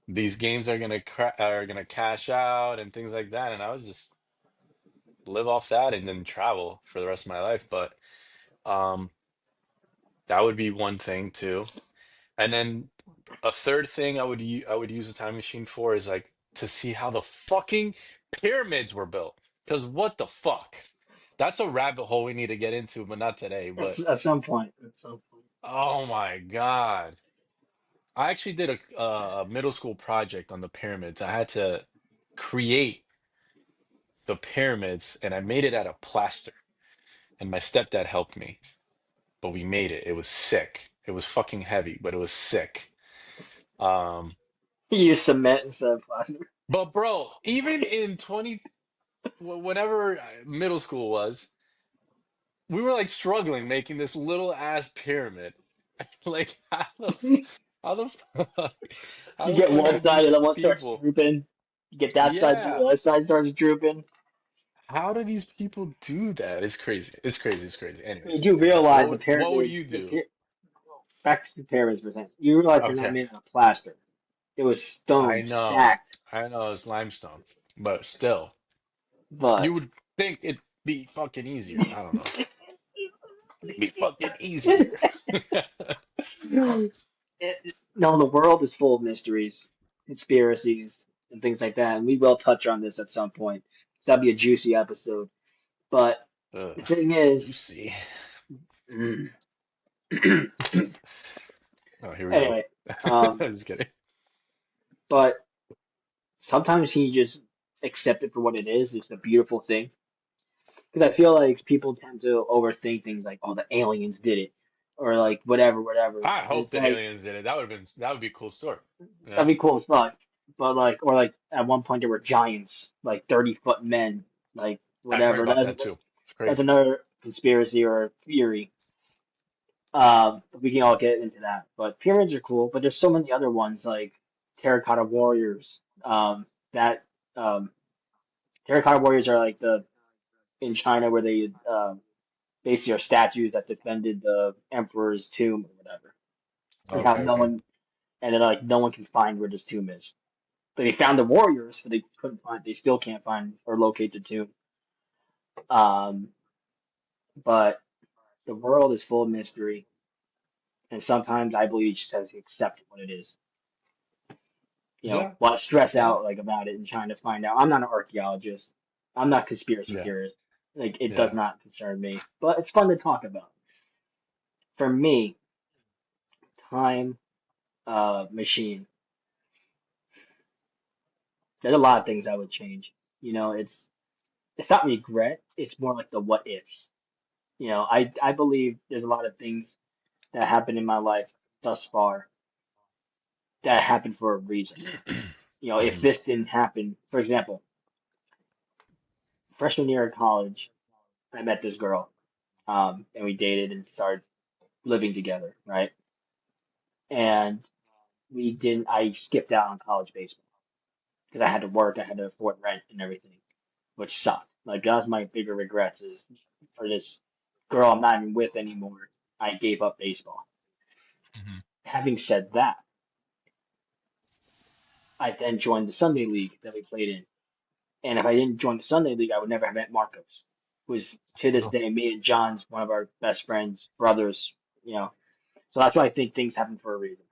these games are gonna cash out and things like that and I would just live off that and then travel for the rest of my life. But um that would be one thing too. And then a third thing I would use a time machine for is like to see how the fucking pyramids were built. Because what the fuck? That's a rabbit hole we need to get into, but not today. But at some point, at some point. oh my God. I actually did a middle school project on the pyramids. I had to create the pyramids and I made it out of plaster. And my stepdad helped me, but we made it. It was sick. It was fucking heavy, but it was sick. Um, You use cement instead of plastic. but bro, even in whatever middle school was, we were like struggling making this little ass pyramid. Like how the fuck, how You the get fuck one did side and these then one starts people? drooping. You get that side, the Yeah, other side starts drooping. how do these people do that? It's crazy. It's crazy. It's crazy. You Anyways, do anyways, what realize the would what would pyramids, you do? back to the pyramids for a second. You realize they're not Okay, made out of plaster. It was stone I know, stacked, I know it's limestone, but still, you but would think it'd be fucking easier. I don't know. It'd be fucking easier. no, the world is full of mysteries, conspiracies, and things like that, and we will touch on this at some point. So that'll be a juicy episode. But Ugh, the thing is, juicy. mm, Oh, here we go. anyway, um, Just kidding. but sometimes he just accept it for what it is. It's a beautiful thing. Because I feel like people tend to overthink things like, oh, the aliens did it, or like whatever, whatever. I And hope it's the like, aliens did it. That would be a cool story. that'd Yeah, be cool as fuck. But like, or like at one point there were giants, like 30-foot men, like I heard whatever. about that too. It's That's crazy. another conspiracy or theory. We can all get into that. But pyramids are cool, but there's so many other ones like terracotta warriors. That terracotta warriors are like the in China where they basically are statues that defended the emperor's tomb or whatever. And how Okay, no okay. one and then like no one can find where this tomb is. But they found the warriors, but they couldn't find. They still can't find or locate the tomb. Um, but the world is full of mystery, and sometimes I believe you just have to accept what it is. Yeah, Why stress yeah, out like about it and trying to find out? I'm not an archaeologist. I'm not a conspiracy yeah, theorist. Like it does yeah. not concern me, but it's fun to talk about. For me, time machine. There's a lot of things I would change. It's not regret. It's more like the what ifs. I believe there's a lot of things that happened in my life thus far that happened for a reason. If Hmm. this didn't happen, for example, freshman year of college, I met this girl, and we dated and started living together, right? And I skipped out on college baseball because I had to work, I had to afford rent and everything, which sucked. Like that was my bigger regrets is for this girl I'm not even with anymore. I gave up baseball. Hmm. Having said that, I then joined the Sunday league that we played in. And if I didn't join the Sunday league, I would never have met Marcos, who's to this Oh, day me and John's one of our best friends, brothers. You know, so that's why I think things happen for a reason.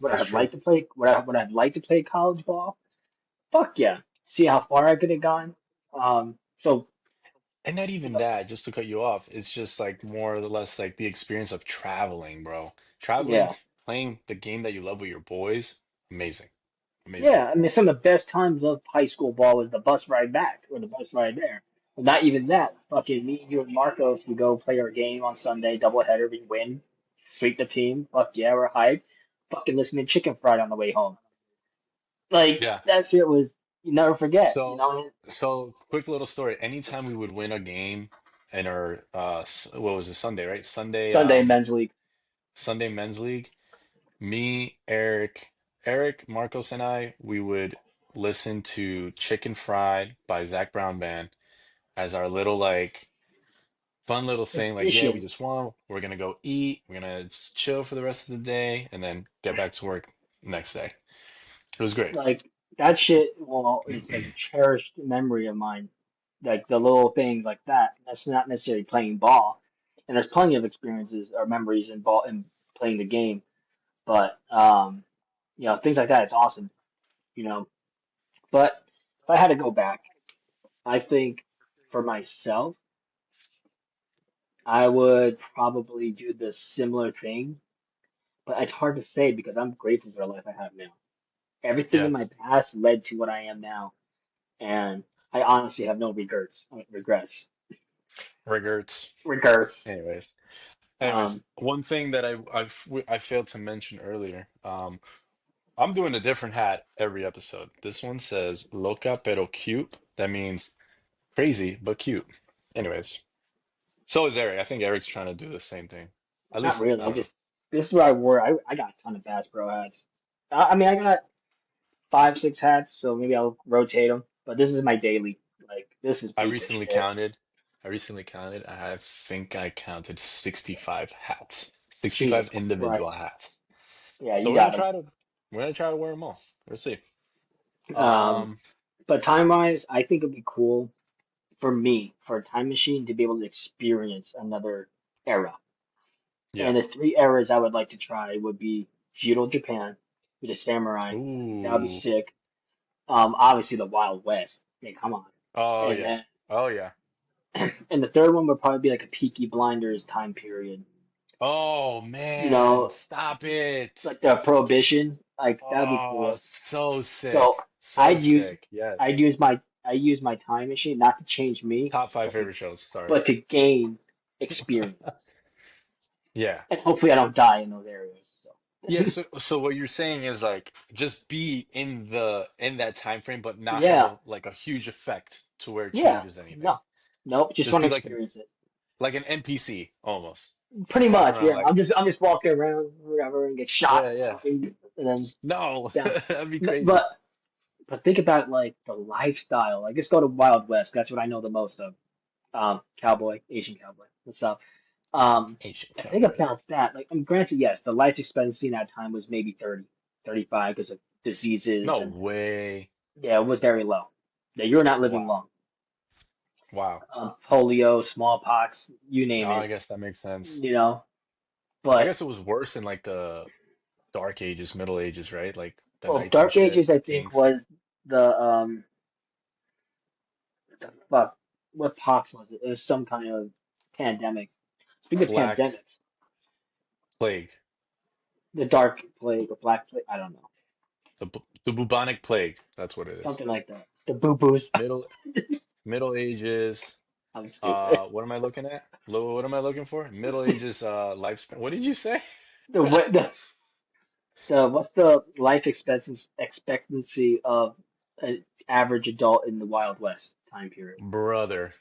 Would I That's have true. liked to play? Would I have liked to play college ball? Fuck yeah. See how far I could have gone. So And not you even know, that, just to cut you off, it's just like more or less like the experience of traveling, bro. Traveling, yeah, playing the game that you love with your boys, amazing. Amazing. yeah. I mean, some of the best times of high school ball was the bus ride back or the bus ride there. But not even that. Fucking me, you, and Marcos, we go play our game on Sunday, doubleheader, we win, sweep the team. Fuck yeah, we're hyped. Fucking listening to Chicken Fried on the way home. Like Yeah. that shit was you never forget. You So, know, so quick little story. Anytime we would win a game in our what was it, Sunday, right? Sunday, Sunday men's league. Sunday men's league. Me, Eric, Marcos, and I, we would listen to Chicken Fried by Zach Brown Band as our little like fun little thing. Like, yeah, we Tradition. just won. We're gonna go eat. We're gonna just chill for the rest of the day, and then get back to work next day. It was great. Like that shit, well, is like a cherished memory of mine. Like the little things like that. That's not necessarily playing ball. And there's plenty of experiences or memories in ball in playing the game. But things like that, it's awesome, you know. But if I had to go back, I think for myself, I would probably do the similar thing. But it's hard to say because I'm grateful for the life I have now. Everything Yeah, in my past led to what I am now. And I honestly have no regrets. Regrets. regrets. Regrets. Anyways, Um, one thing that I failed to mention earlier. I'm doing a different hat every episode. This one says "loca pero cute." That means crazy but cute. Anyways, so is Eric. I think Eric's trying to do the same thing. At Not least really. I I don't know. just this is what I wore. I got a ton of Bass Pro hats. I mean, I got five, six hats, so maybe I'll rotate them. But this is my daily. Like this is I basic recently shit. counted. I recently counted. I think I counted 65 hats, Jesus 65 individual Christ. hats. Yeah, So you got them. we're gonna try to wear them all. Let's see. Um, Um, but time wise, I think it'd be cool for me for a time machine to be able to experience another era. yeah. And the three eras I would like to try would be feudal Japan with the samurai. That would be Ooh. sick. Obviously the Wild West. I mean, come on. Oh And yeah. then, Oh yeah. and the third one would probably be like a Peaky Blinders time period. Oh You man, know, stop it. like the Prohibition. Like that'd be Oh, cool. so So sick. So I'd use, sick. I'd Yes. use my, I use my time machine not to change me, Top five but to, favorite shows. Sorry. but to gain experiences. Yeah. And hopefully I don't die in those areas. Yeah, So so what you're saying is like just be in that time frame, but not have yeah, a huge effect to where it yeah, changes anything. no, nope. Just Just want to be experience it. like an NPC almost. Pretty Just walk much, around yeah. like, I'm just walking around wherever and get shot, yeah, yeah. fucking, and then No, down. that'd be N- crazy. But but think about like the lifestyle. Like just go to Wild West. That's what I know the most of. Cowboy, Asian cowboy, and stuff. Um, Ancient and think cowboy. about that. Like, granted, yes, the life expectancy in that time was maybe 30, 35 because of diseases No and way. yeah, it was very low. Yeah, you're not living Wow. long. Wow. Polio, smallpox, you No, name I it. guess that makes sense. You know, I but guess it was worse in like the Dark Ages, Middle Ages, right? Like the well, knights and Dark shit, Ages, I think, kings, was the fuck, what pox was it? It was some kind of pandemic. Speaking of black pandemics, plague, the Dark Plague or Black Plague, I don't know, the bubonic plague. That's what it is. something like that. The boo boos. Middle Middle Ages. I'm stupid. What am I looking at? What am I looking for? Middle Ages lifespan. What did you say? The what the what's the life expectancy of an average adult in the Wild West time period? Brother.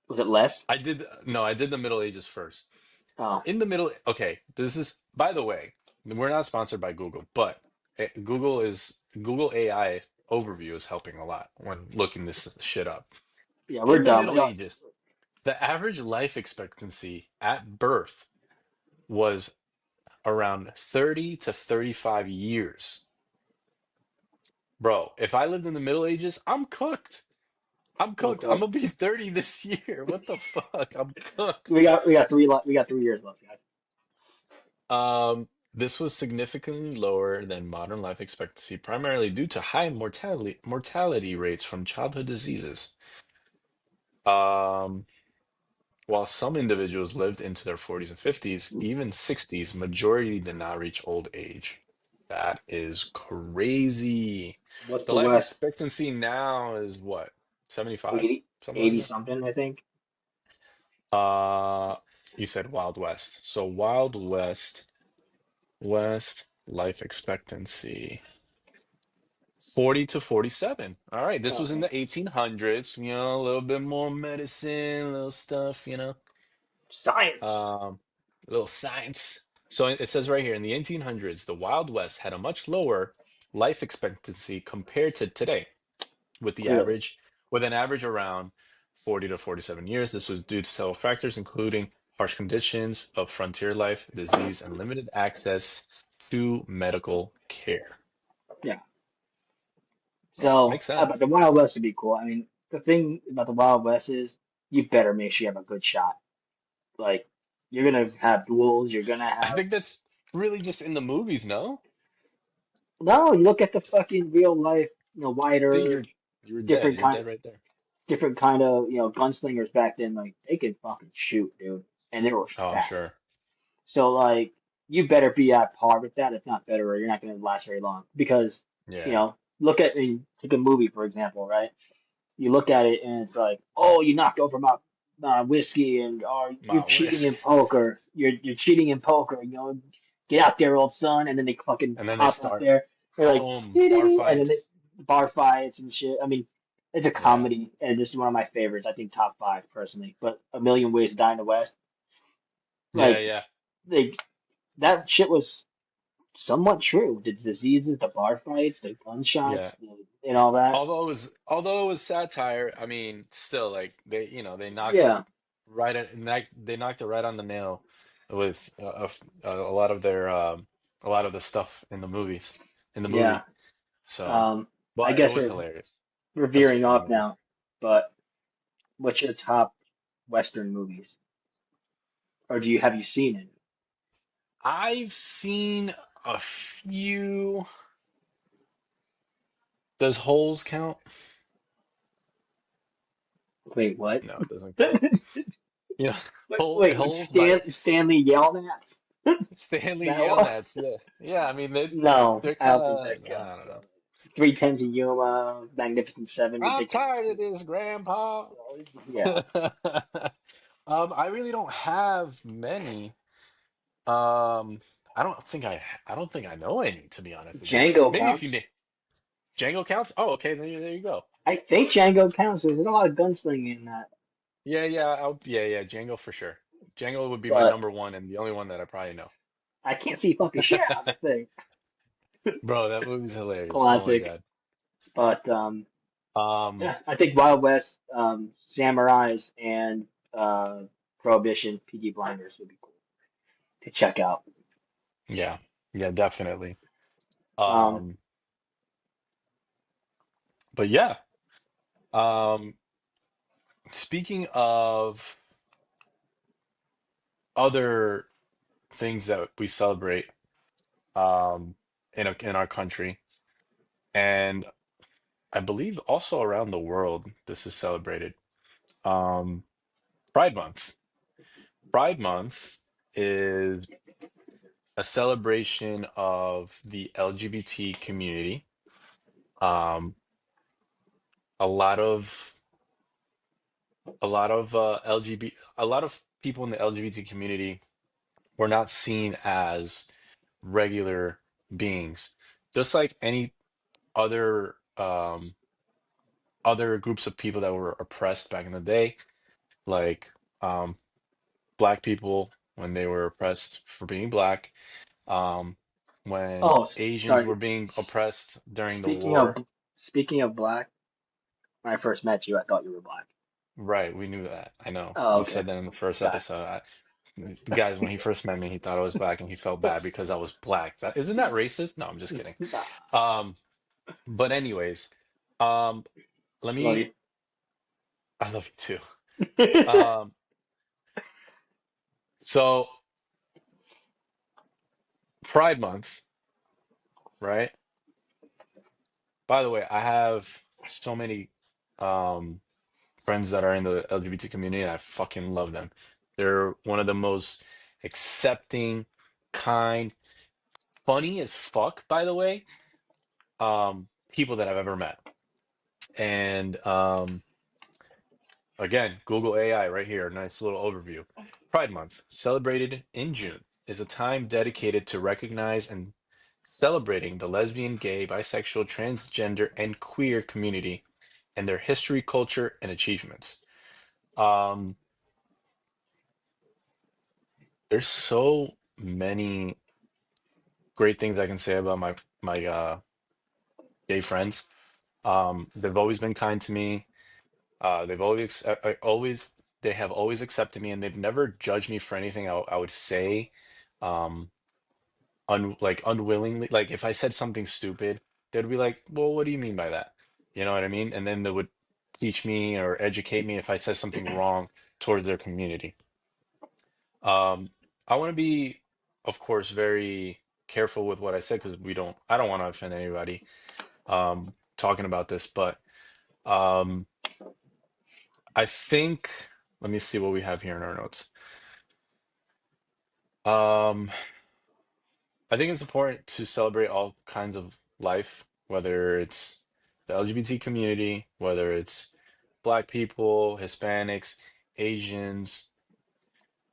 Was it less? I did the Middle Ages first. Oh, In the middle, okay, this is, by the way, we're not sponsored by Google, but Google AI overview is helping a lot when looking this shit up. yeah, we're In the dumb. Middle Ages, the average life expectancy at birth was around 30 to 35 years. Bro, if I lived in the Middle Ages, I'm cooked. I'm We're cooked. I'm cooked. gonna be 30 this year. What the fuck? I'm cooked. We got 3 we got 3 years left, guys. This was significantly lower than modern life expectancy, primarily due to high mortality rates from childhood diseases. Um, while some individuals lived into their 40s and 50s, even 60s, majority did not reach old age. That is crazy. What's The the life West? expectancy now is what? 75? 80, Something like 80 that. something, I think. Uh, you said Wild West. So Wild West life expectancy 40 to 47. All right, this was in Okay. the 1800s, a little bit more medicine, little stuff, Science. um, a little science. So it says right here in the 1800s, the Wild West had a much lower life expectancy compared to today, with the Clearly. average with an average around 40 to 47 years. This was due to several factors, including harsh conditions of frontier life, disease, and limited access to medical care. Yeah. So, Makes but the sense. Wild West would be cool. I mean, the thing about the Wild West is you better make sure you have a good shot. Like, you're gonna have duels. You're gonna I have think that's really just in the movies, no? no. You look at the fucking real life, See, wider, you were dead. different You're kind, dead right there. different kind of gunslingers back then. Like they could fucking shoot, dude, and they were Oh, I'm fast. sure. So like, you better be at par with that, if not better, or you're not gonna last very long. Because Yeah. look at take a movie for example, right? You look at it and it's like, oh, you knocked over my whiskey, and oh, you're My cheating in whisk. poker. You're cheating in poker. Get out there, old son. And then they fucking And then they hop out start there. They're like, boom, bar doo-doo-doo, and then they fights. bar fights and shit. I mean, it's a Yeah. comedy, and this is one of my favorites. I think top five personally. But A Million Ways to Die in the West, Yeah, like yeah. they that shit was somewhat true. The diseases, the bar fights, the Yeah. gunshots, and all that. Although it was satire, I mean, still like they knocked Yeah, they knocked it right on the nail with a lot of their a lot of the stuff in the yeah. movie. So, Um, I but it guess was we're hilarious. Such a veering funny off movie. now, but what's your top Western movies? Or have you seen it? I've seen a few. Does Holes count? Wait, what? No, it doesn't count. wait, You know, wait, Holes by Stanley yelled at? Stanley That one? Yelnats. Yeah, yeah. I mean, No, they're I kind don't think of that I counts. don't know. Three Tens of Yuma, Magnificent Seven, I'm Ridiculous. tired of this, Grandpa. Yeah, I really don't have many. Um, I don't think I know any, to be honest with you. Django Maybe if you counts. name Django counts. Oh, okay, there you go. I think Django counts. There's a lot of gunslinging in that, Yeah, yeah, Django for sure. Django would be my but number one and the only one that I probably know. I can't see fucking shit out of this thing. Bro, that movie's hilarious. Oh my Classic. God. But Um, yeah, I think Wild West, Samurais, and Prohibition, Peaky Blinders would be cool to check out. yeah, yeah, definitely. Um, Um, but yeah. Um, speaking of other things that we celebrate, in our country, and I believe also around the world, this is celebrated. Um, Pride Month. Pride Month is a celebration of the LGBT community. Um, a lot of a lot of people in the LGBT community were not seen as regular beings, just like any other other groups of people that were oppressed back in the day, like um, black people when they were oppressed for being black, um, when oh, Asians sorry. were being oppressed during the Speaking of war. speaking of black, when I first met you, I thought you were black. Right, we knew that. I know. Oh, We okay. said that in the first Got episode. Guys, when he first met me, he thought I was black and he felt bad because I was black. Isn't that racist? No, I'm just it. kidding. Nah, Um, but anyways, um, let love me. you. I love you too. Um, so Pride Month, right? By the way, I have so many um friends that are in the LGBT community, and I fucking love them. They're one of the most accepting, kind, funny as fuck, by the way, people that I've ever met. And again, Google AI right here, nice little overview. Pride Month, celebrated in June, is a time dedicated to recognize and celebrating the lesbian, gay, bisexual, transgender, and queer community and their history, culture, and achievements. Um, there's so many great things I can say about my gay friends. They've always been kind to me. They've always always they have always accepted me, and they've never judged me for anything I would say, um, like unwillingly. Like if I said something stupid, they'd be like, "Well, what do you mean by that?" You know what I mean? And then they would teach me or educate me if I said something wrong towards their community. Um, I want to be, of course, very careful with what I said because I don't want to offend anybody talking about this, but um, I think, let me see what we have here in our notes. Um, I think it's important to celebrate all kinds of life, whether it's the LGBT community, whether it's Black people, Hispanics, Asians,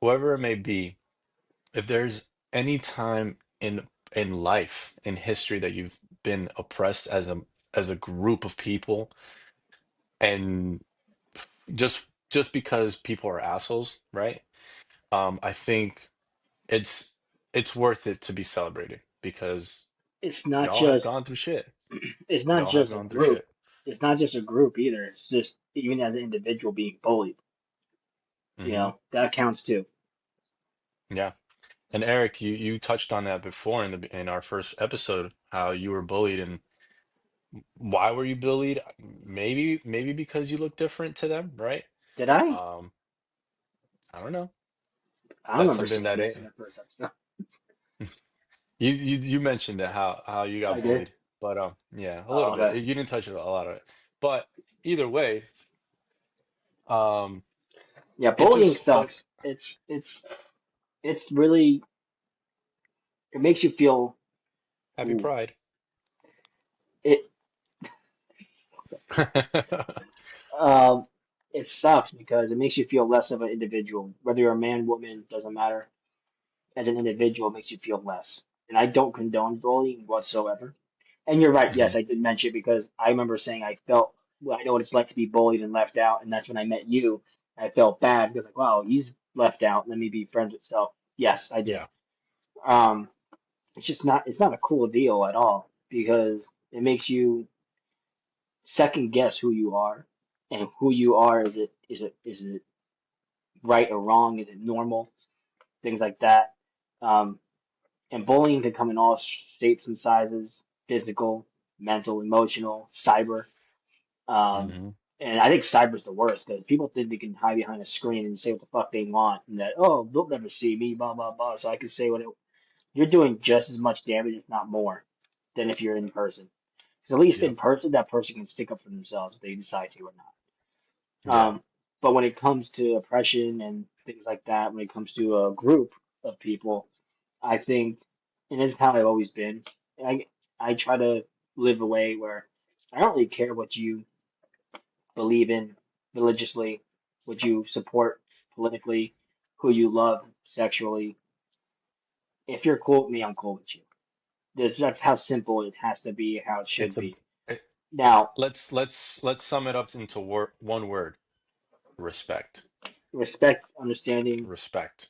whoever it may be. If there's any time in life, in history that you've been oppressed as a group of people, and just because people are assholes, right? I think it's it's worth it to be celebrated because It's not y'all have just gone through shit. it's not Y'all have just a gone through group. shit. It's not just a group either. It's just even as an individual being bullied. Hmm. That counts too. Yeah. And Eric, you touched on that before in our first episode, how you were bullied and why were you bullied? Maybe because you look different to them, right? Did I? Um, I don't know. I don't That's remember something saying that this in the first episode. you mentioned that how you got I did. bullied, but yeah, a little Oh, bit. okay. You didn't touch a lot of it, but either way, um, Yeah, it bullying just felt sucks. It's really it makes you feel happy ooh, Pride. it um it sucks because it makes you feel less of an individual. Whether you're a man, woman, doesn't matter. As an individual, it makes you feel less. And I don't condone bullying whatsoever. And you're right. Hmm. Yes, I did mention it because I remember saying I felt well, I know what it's like to be bullied and left out, and that's when I met you. I felt bad because like, wow, he's left out. Let me be friends with self. Yes, I did. Yeah, Um, it's not a cool deal at all because it makes you second guess who you are and who you are. Is it right or wrong? Is it normal? Things like that. Um, and bullying can come in all shapes and sizes: physical, mental, emotional, cyber. Um, hmm and I think cyber's the worst because people think they can hide behind a screen and say what the fuck they want, and that oh they'll never see me, blah blah blah. So I can say what you're doing just as much damage, if not more, than if you're in person. So at least in Yep. person, that person can stick up for themselves if they decide to or not. Yeah. But when it comes to oppression and things like that, when it comes to a group of people, I think, and this is how I've always been. I I try to live a way where I don't really care what you believe in religiously, what you support politically, who you love sexually. If you're cool with me, I'm cool with you. That's how simple it has to be, how it should It's a be. it, Now, let's sum it up into one word: respect. respect, understanding, Respect.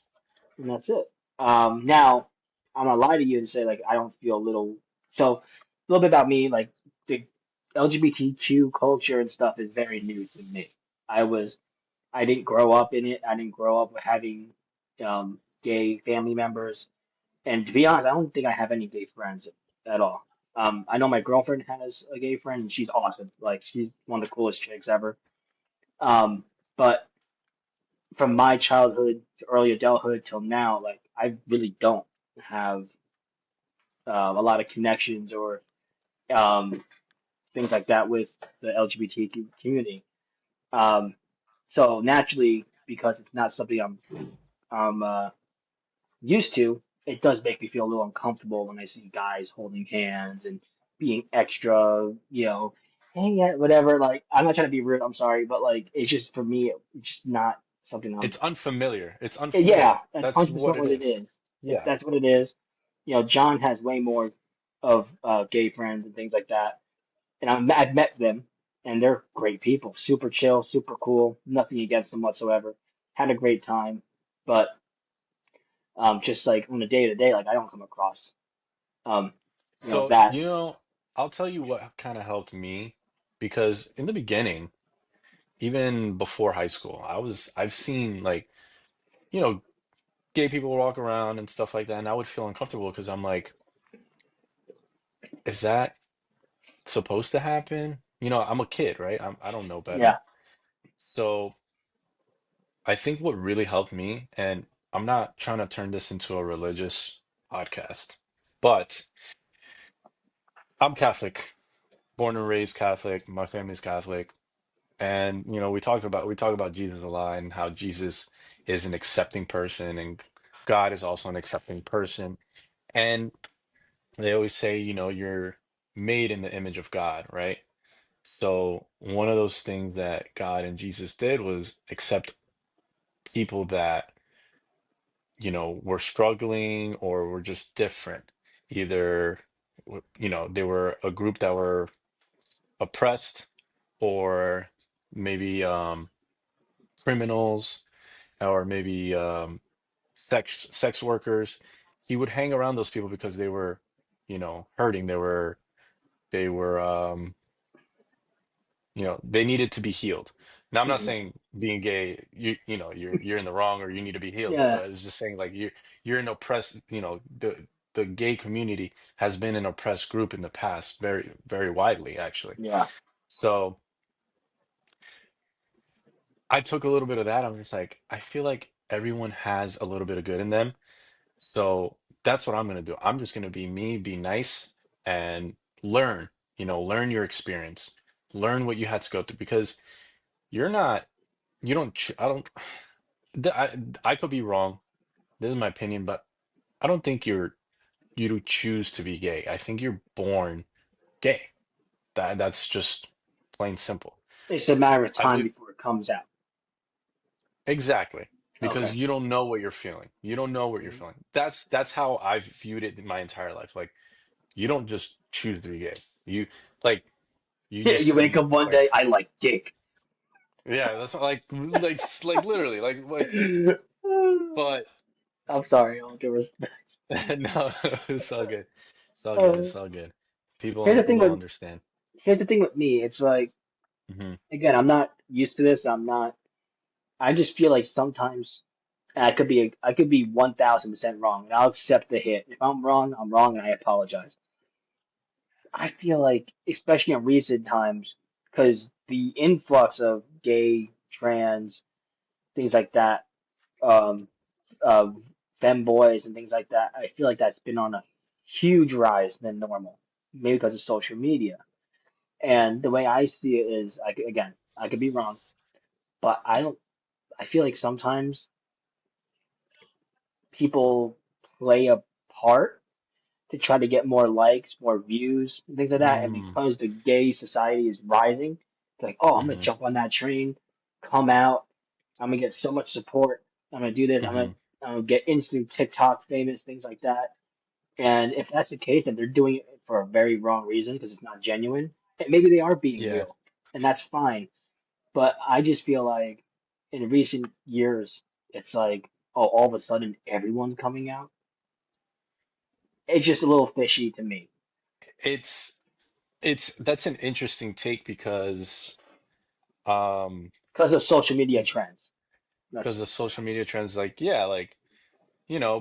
and that's it. Now, I'm gonna lie to you and say like I don't feel a little. So, a little bit about me, like the LGBTQ culture and stuff is very new to me. I was I didn't grow up in it. I didn't grow up with having gay family members. And to be honest, I don't think I have any gay friends at all. I know my girlfriend has a gay friend, and she's awesome. Like she's one of the coolest chicks ever. But from my childhood to early adulthood till now, like I really don't have. a lot of connections or um, things like that with the LGBT community. Um, so naturally, because it's not something I'm used to, it does make me feel a little uncomfortable when I see guys holding hands and being extra, hey, yeah, whatever. Like, I'm not trying to be rude, I'm sorry, but like, it's just for me, it's just not something It's unfamiliar. It's yeah, unfamiliar. that's That's 100% what it what it is. is. It's Yeah. That's what it is. John has way more of gay friends and things like that, and I've met them, and they're great people, super chill, super cool, nothing against them whatsoever. Had a great time, but just like on a day to day, like I don't come across um, So, that. I'll tell you what kind of helped me because in the beginning, even before high school, I've seen like, you know, gay people walk around and stuff like that, and I would feel uncomfortable because I'm like, is that supposed to happen? I'm a kid, right? I don't know better. Yeah, So I think what really helped me, and I'm not trying to turn this into a religious podcast, but I'm Catholic, born and raised Catholic. My family's Catholic. And we talk about Jesus a lot and how Jesus is an accepting person and God is also an accepting person. And they always say, you're made in the image of God, right? So one of those things that God and Jesus did was accept people that, were struggling or were just different. Either, they were a group that were oppressed or maybe criminals or maybe sex workers. He would hang around those people because they were, hurting. They were they needed to be healed. Now I'm not hmm saying being gay, you're in the wrong or you need to be healed, yeah, but I was just saying like you're an oppressed, the gay community has been an oppressed group in the past, very, very widely actually. yeah. So I took a little bit of that. I'm just like, I feel like everyone has a little bit of good in them. So that's what I'm gonna do. I'm just gonna be me, be nice, and learn, learn your experience, learn what you had to go through because you're not, you don't, I don't, I could be wrong. This is my opinion, but I don't think you do choose to be gay. I think you're born gay. That's just plain simple. It's a matter of I time believe before it comes out. exactly because Okay. you don't know what you're feeling. You don't know what you're Mhm. feeling. That's how I've viewed it in my entire life. Like you don't just choose to be gay. You like you Yeah, you just wake up one like day, I like dick. yeah, that's what, like literally but I'm sorry, all due respect. no, it's all good. It's all good. Uh, It's all good. here's People the thing will with understand. here's the thing with me. It's like Hmm. again, I'm not used to this. I'm not. I just feel like sometimes and I could be 1,000% wrong, and I'll accept the hit. If I'm wrong, I'm wrong, and I apologize. I feel like, especially in recent times, because the influx of gay, trans, things like that, um, uh, femboys and things like that, I feel like that's been on a huge rise than normal, maybe because of social media. And the way I see it is, again, I could be wrong, but I don't. I feel like sometimes people play a part to try to get more likes, more views, and things like that. And Mm, because the gay society is rising, they're like, oh, I'm gonna hmm. jump on that train, come out, I'm gonna get so much support. I'm gonna do this. Hmm. I'm gonna get instant TikTok famous, things like that. And if that's the case, then they're doing it for a very wrong reason because it's not genuine. And maybe they are being Yeah, real, and that's fine. But I just feel like in recent years, it's like, oh, all of a sudden everyone's coming out. It's just a little fishy to me it's it's that's an interesting take um because of social media trends. because That's the social media trends like yeah, like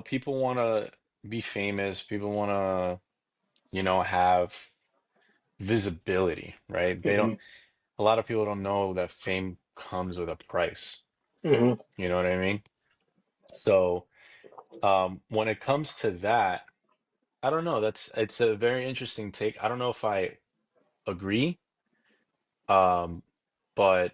people want to be famous, people want to have visibility, right? They don't hmm A lot of people don't know that fame comes with a price. hmm You know what I mean? So, when it comes to that, I don't know. It's a very interesting take. I don't know if I agree, um, but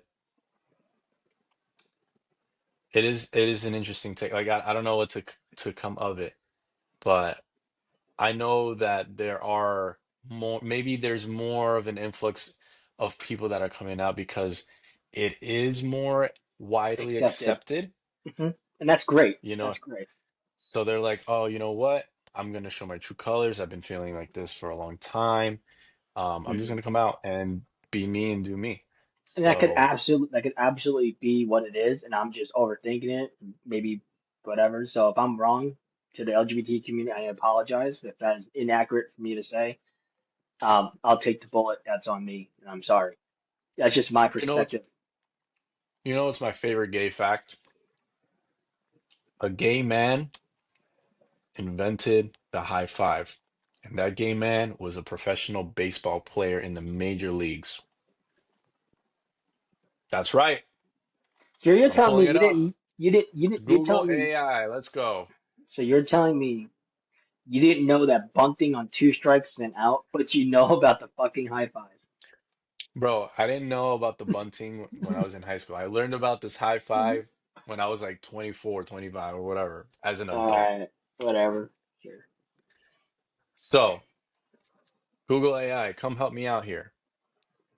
it is an interesting take. Like I don't know what to come of it, but I know that there are more, maybe there's more of an influx of people that are coming out because it is more widely Accepted. accepted, Hmm. And that's great. you know. That's great. So they're like, oh, you know what? I'm gonna show my true colors. I've been feeling like this for a long time. I'm just Mhm. gonna come out and be me and do me. And So, that could absolutely be what it is, and I'm just overthinking it, maybe whatever. So if I'm wrong to the LGBT community, I apologize. If that is inaccurate for me to say, I'll take the bullet. That's on me, and I'm sorry. That's just my you know, perspective. what's my favorite gay fact? A gay man invented the high five, and that gay man was a professional baseball player in the major leagues. That's right. So you're I'm telling pulling me it up. you're Google telling me, AI. Let's go. so you're telling me you didn't know that bunting on two strikes is an out, but you know about the fucking high five. Bro, I didn't know about the bunting when I was in high school. I learned about this high five when I was like 24, 25, or whatever, as an All adult. right, whatever. Sure. So, Google AI, come help me out here.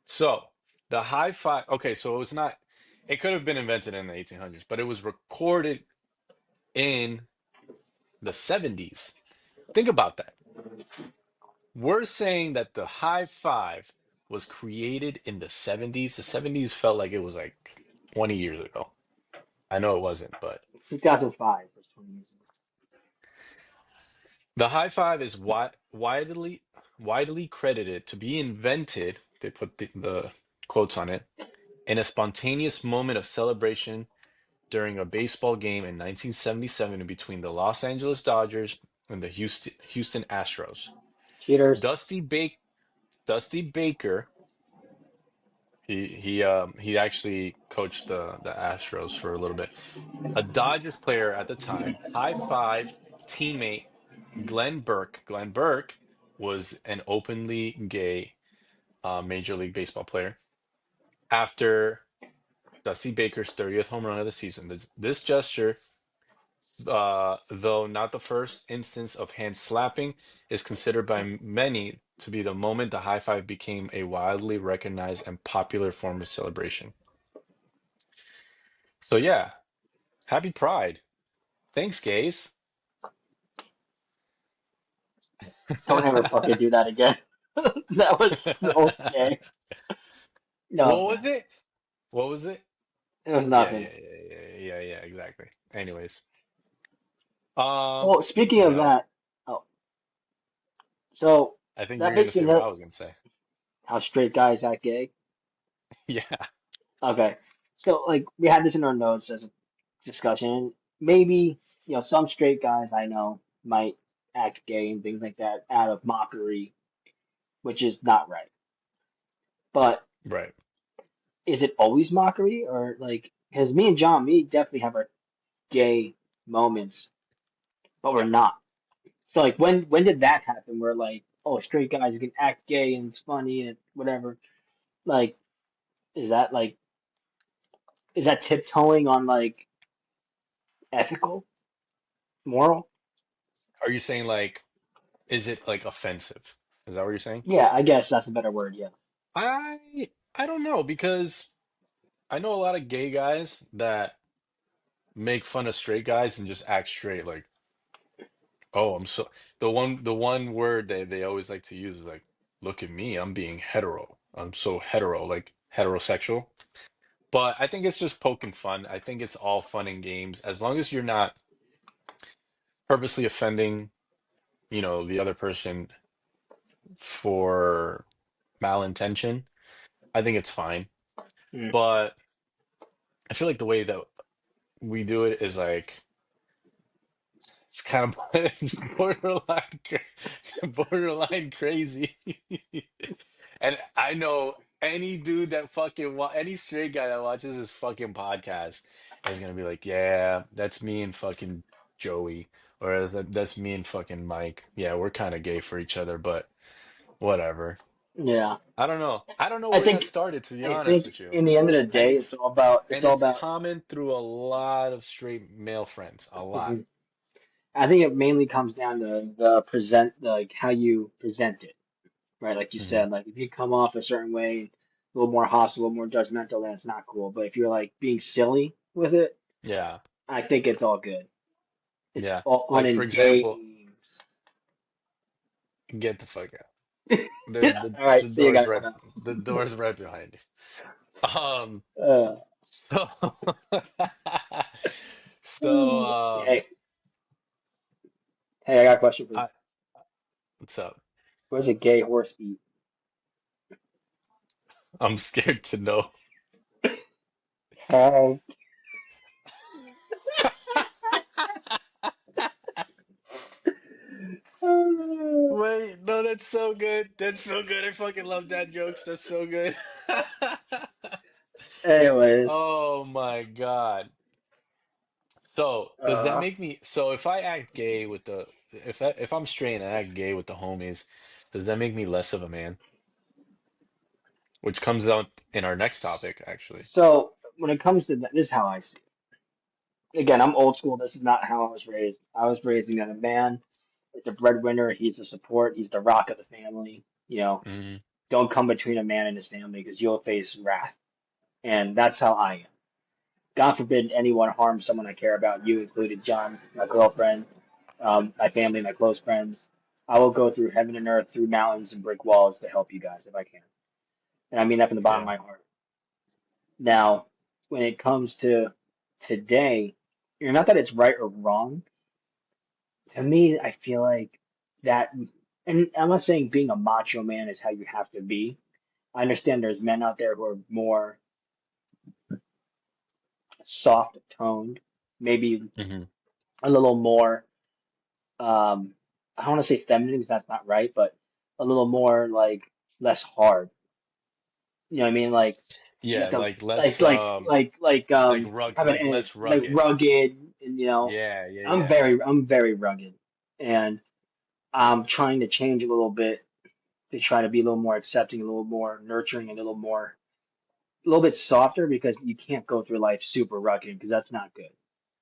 So, the high five, okay, so it was not, it could have been invented in the 1800s, but it was recorded in the 70s. Think about that. We're saying that the high five was created in the 70s. The 70s felt like it was like 20 years ago. I know it wasn't, but 2005 was 20 years ago. the high five is widely credited to be invented, they put the quotes on it, in a spontaneous moment of celebration during a baseball game in 1977 between the Los Angeles Dodgers and the Houston Astros. Cheaters. Dusty Bake Dusty Baker, he actually coached the Astros for a little bit. A Dodgers player at the time high-fived teammate Glenn Burke. Glenn Burke was an openly gay Major League Baseball player after Dusty Baker's 30th home run of the season. This gesture, though not the first instance of hand slapping, is considered by many to be the moment the high five became a widely recognized and popular form of celebration. So yeah, happy Pride. Thanks, gays. Don't ever fucking do that again. That was so gay. No What was offense. it? What was it? It was Yeah, nothing. yeah, yeah, yeah, yeah, yeah, exactly. Anyways, Well, speaking speaking of of, that, oh, so I think that you're gonna basically say what knows I was gonna say. how straight guys act gay. Yeah, Okay. So, like, we had this in our notes as a discussion. Maybe, some straight guys I know might act gay and things like that out of mockery, which is not right. But right. is it always mockery or like, because me and John, we definitely have our gay moments, but we're Yeah. not. So like when did that happen? Where like, oh, straight guys you can act gay and it's funny and whatever. Like, is that like is that tiptoeing on like ethical, moral? Are you saying like, is it like offensive? Is that what you're saying? Yeah, I guess that's a better word. Yeah. I don't know because I know a lot of gay guys that make fun of straight guys and just act straight. Like, oh, I'm so the one word they always like to use is like, look at me, I'm being hetero. I'm so hetero, like heterosexual. But I think it's just poking fun. I think it's all fun and games as long as you're not purposely offending, the other person for malintention. I think it's fine. Mm. But I feel like the way that we do it is like it's kind of it's borderline crazy. And I know any dude that fucking any straight guy that watches this fucking podcast is gonna be like, yeah, that's me and fucking Joey, Whereas that's me and fucking Mike. Yeah, we're kind of gay for each other, but whatever. Yeah. I don't know. I don't know I where that think started, to be I honest think with you. in the end of the And day, it's all it's about. common through a lot of straight male friends. A lot. Mhm. I think it mainly comes down to the present, like how you present it, right? Like you Hmm. said, like if you come off a certain way, a little more hostile, a little more judgmental, then it's not cool. But if you're like being silly with it, Yeah. I think it's all good. It's Yeah. all fun Like for and example, games. get the fuck out. All right, The see you door's guys. right the door's right behind you. Uh, So so hey, hey, I got a question for you. I what's up? What does a gay horse eat? I'm scared to know. Hey. Wait, no, that's so good. That's so good. I fucking love dad jokes. That's so good. Anyways, Oh my God. So, does that uh, make me so if I act gay with the if I'm straight and I act gay with the homies, does that make me less of a man? Which comes out in our next topic, actually. so when it comes to that, this is how I see it. Again, I'm old school. This is not how I was raised. I was raised that a man is the breadwinner. He's the support. He's the rock of the family. Hmm. Don't come between a man and his family because you'll face wrath. And that's how I am. God forbid anyone harm someone I care about, you included, John, my girlfriend, my family, my close friends. I will go through heaven and earth, through mountains and brick walls to help you guys if I can. And I mean that from the bottom of Yeah. my heart. Now, when it comes to today, not that it's right or wrong. To me, I feel like that, and I'm not saying being a macho man is how you have to be. I understand there's men out there who are more soft toned, maybe Hmm. a little more, I don't want to say feminine because that's not right, but a little more like less hard. You know what I mean? Like you have Yeah, to like less have like an less like rugged. rugged, and Yeah, yeah, I'm yeah. very rugged, and I'm trying to change a little bit to try to be a little more accepting, a little more nurturing, a little bit softer because you can't go through life super rugged because that's not good.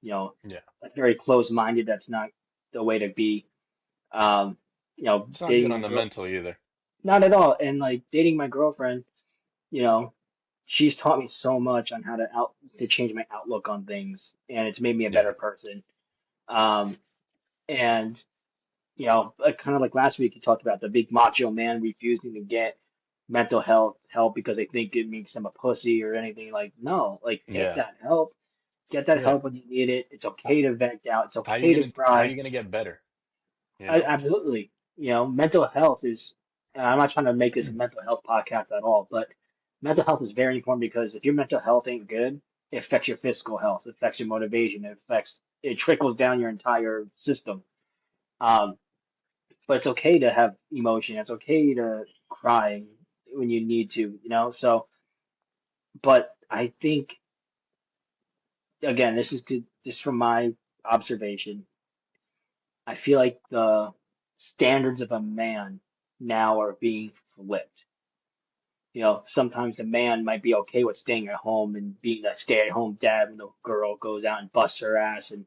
You know, Yeah. that's very close-minded. That's not the way to be. Um, It's not dating good on my the girl, mental either. not at all. And like dating my girlfriend, you know, she's taught me so much on how to change my outlook on things, and it's made me a Yeah. better person. Um, and like, kind of like last week, you talked about the big macho man refusing to get mental health help because they think it makes them a pussy or anything. Like, no, like get Yeah. that help. Get that Yeah. help when you need it. It's H- okay to vent out. It's okay to how cry. you gonna get better, you I, know? absolutely. Mental health is, and I'm not trying to make this a mental health podcast at all, but mental health is very important because if your mental health ain't good, it affects your physical health, it affects your motivation, it trickles down your entire system. Um, but it's okay to have emotion. It's okay to cry when you need to. So, but I think, again, this is from my observation. I feel like the standards of a man now are being flipped. Sometimes a man might be okay with staying at home and being a stay-at-home dad when the girl goes out and busts her ass and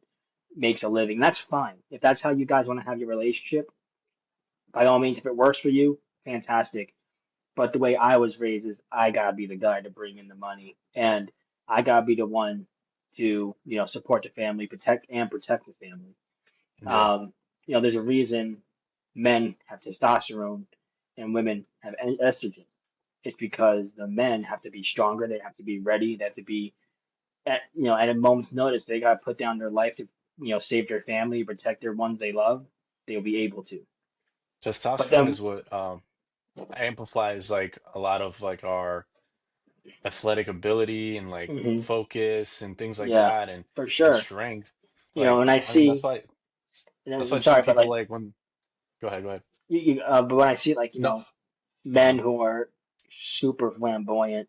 makes a living. That's fine. If that's how you guys want to have your relationship, by all means, if it works for you, fantastic. But the way I was raised is I gotta be the guy to bring in the money, and I gotta be the one to, support the family, protect the family. Yeah. Um, there's a reason men have testosterone and women have estrogen. It's because the men have to be stronger, they have to be ready, they have to be at a moment's notice, they gotta put down their life to, save their family, protect their ones they love. They'll be able to. But Testosterone then, is what amplifies like a lot of like our athletic ability and like mhm, focus and things like yeah, that for and sure. strength. And Like, I I mean, see, that's and why I'm some sorry, but people like, like when go ahead. but when I see like, No. men Uh-huh. who are super flamboyant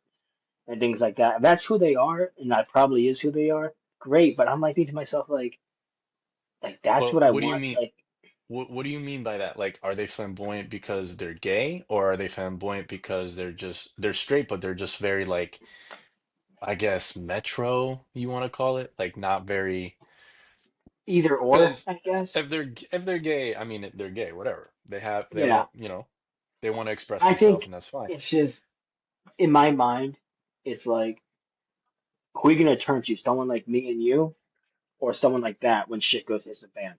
and things like that, if that's who they are, and that probably is who they are, great. But I'm like thinking to myself, like, Like that's But what I what do you want. mean? Like What do you mean by that? Like, are they flamboyant because they're gay, or are they flamboyant because they're straight, but they're just very like, I guess, metro, you want to call it? Like not very, either or, because I guess. if they're gay, I mean they're gay, whatever. They Yeah. want, they want to express I themselves, think and that's fine. it's just in my mind, it's like who are you gonna turn to? Someone like me and you, or someone like that when shit goes hits the fan,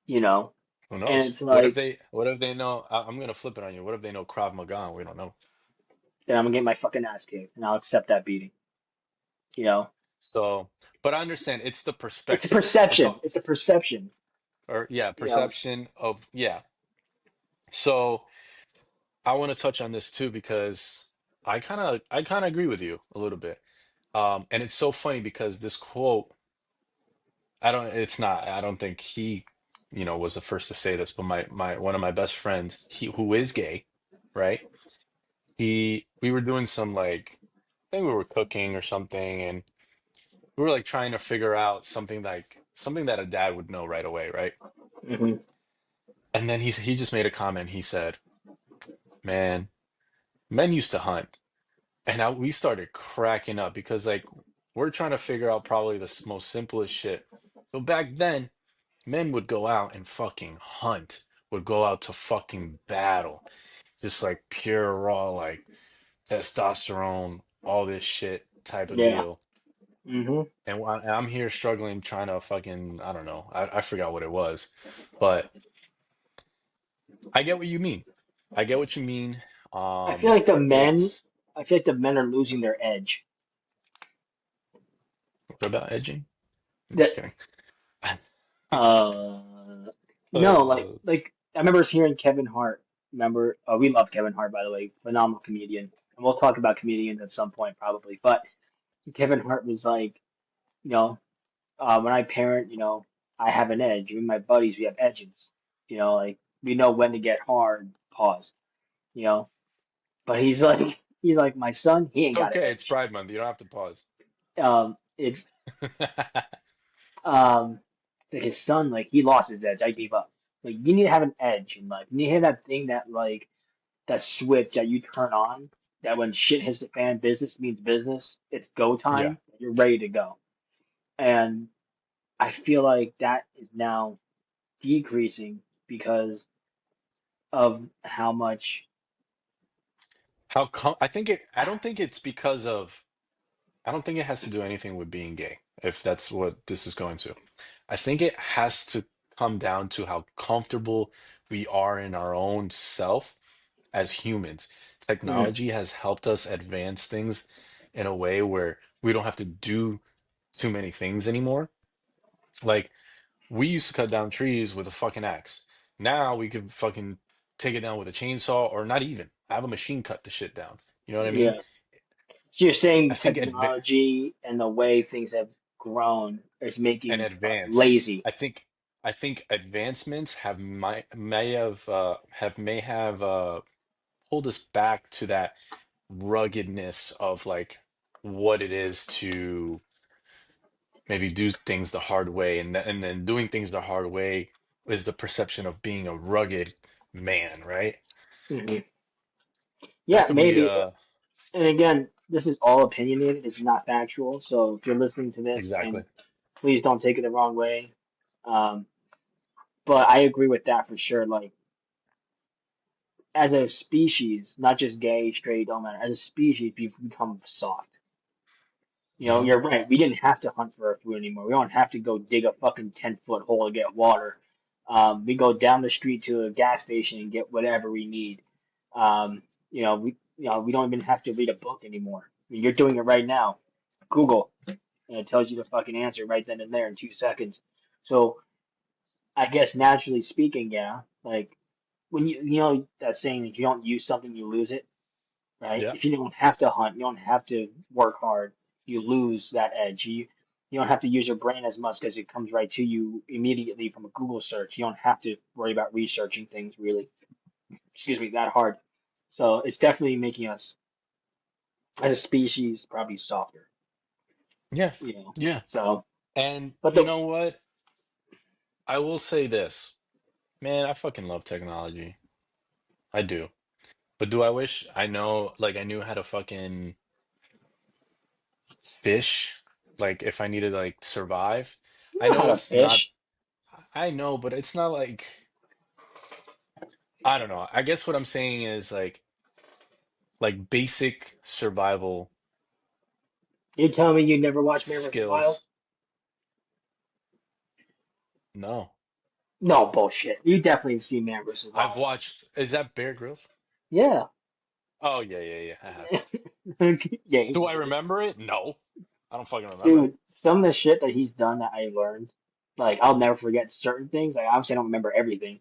you know? Who And knows? it's like What if they know? I'm gonna flip it on you. What if they know Krav Maga and we don't know? then I'm gonna get my fucking ass kicked and I'll accept that beating, you know? So, but I understand it's the It's a perspective. It's perception. all, It's a perception, or yeah, you know. perception of, yeah. So I want to touch on this too because I kind of agree with you a little bit. And it's so funny because this quote, I don't think he, was the first to say this, but my one of my best friends, who is gay, right? We were doing some like, I think we were cooking or something, and we were like trying to figure out something that a dad would know right away, right? Hmm. And then he just made a comment. He said, "Man, men used to hunt." And we started cracking up because like we're trying to figure out probably the most simplest shit. So back then, men would go out and fucking hunt, would go out to fucking battle, just like pure raw like testosterone, all this shit type of Yeah. deal. Hmm. And I'm here struggling trying to fucking, I don't know, I forgot what it was, but I get what you mean. I get what you mean. I feel like It's I feel like the men are losing their edge. what about edging? I'm just That kidding. uh no, Uh, like I remember hearing Kevin Hart. Remember, we love Kevin Hart, by the way, phenomenal comedian, and we'll talk about comedians at some point probably. But Kevin Hart was like, you know, when I parent, I have an edge. With my buddies, we have edges. Like we know when to get hard. Pause. You know, but he's like my son. He it's ain't got an okay. It's edge. Pride Month. You don't have to pause. It's um like his son. Like he lost his edge. I gave up. Like you need to have an edge in life. You need to have that thing that like that switch that you turn on. That when shit hits the fan, business means business. It's go Yeah. time. You're ready to go. And I feel like that is now decreasing because of how much. I don't think it's because of, I don't think it has to do anything with being gay, if that's what this is going to. I think it has to come down to how comfortable we are in our own self as humans. Mm, Technology has helped us advance things in a way where we don't have to do too many things anymore. Like, we used to cut down trees with a fucking axe. Now we could fucking take it down with a chainsaw or not even. Have a machine cut the shit down. You know what I mean? yeah. So you're I saying think technology and the way things have grown is and making us advanced. lazy. I think I think advancements may have pulled us back to that ruggedness of like what it is to maybe do things the hard way, and then doing things the hard way is the perception of being a rugged man, right? Hmm. That Yeah, could be maybe. And again, this is all opinionated. It's not factual. So if you're listening to this, and exactly. please don't take it the wrong way. Um, but I agree with that for sure. Like as a species, not just gay, straight, don't matter. As a species, we've become soft. Hmm. You're right. We didn't have to hunt for our food anymore. We don't have to go dig a fucking 10-foot hole to get water. We go down the street to a gas station and get whatever we need. We don't even have to read a book anymore. I mean, you're doing it right now. Google, and it tells you the fucking answer right then and there in 2 seconds. So I guess naturally speaking, yeah, like when you know that saying, if you don't use something, you lose it, right? Yeah. If you don't have to hunt, you don't have to work hard, you lose that edge. You don't have to use your brain as much because it comes right to you immediately from a Google search. You don't have to worry about researching things really, excuse me, that hard. So it's definitely making us as a species probably softer, Yeah. you know. Yeah. So. And But you the know what? I will say this. Man, I fucking love technology. I do. But do I wish I knew how to fucking fish? Like if I needed like survive? you I know how know to it's not, fish. I know, but it's not like, I don't know. I guess what I'm saying is like basic survival You tell me you never watched Man vs. Wild? skills. No. No bullshit. You definitely see Man vs. I've Wild. watched, is that Bear Grylls? Yeah. Oh yeah, yeah, yeah, I have. Yeah, he Do I did. remember it? No. I don't fucking remember it. Dude, some of the shit that he's done that I learned, like I'll never forget certain things. Like obviously I don't remember everything.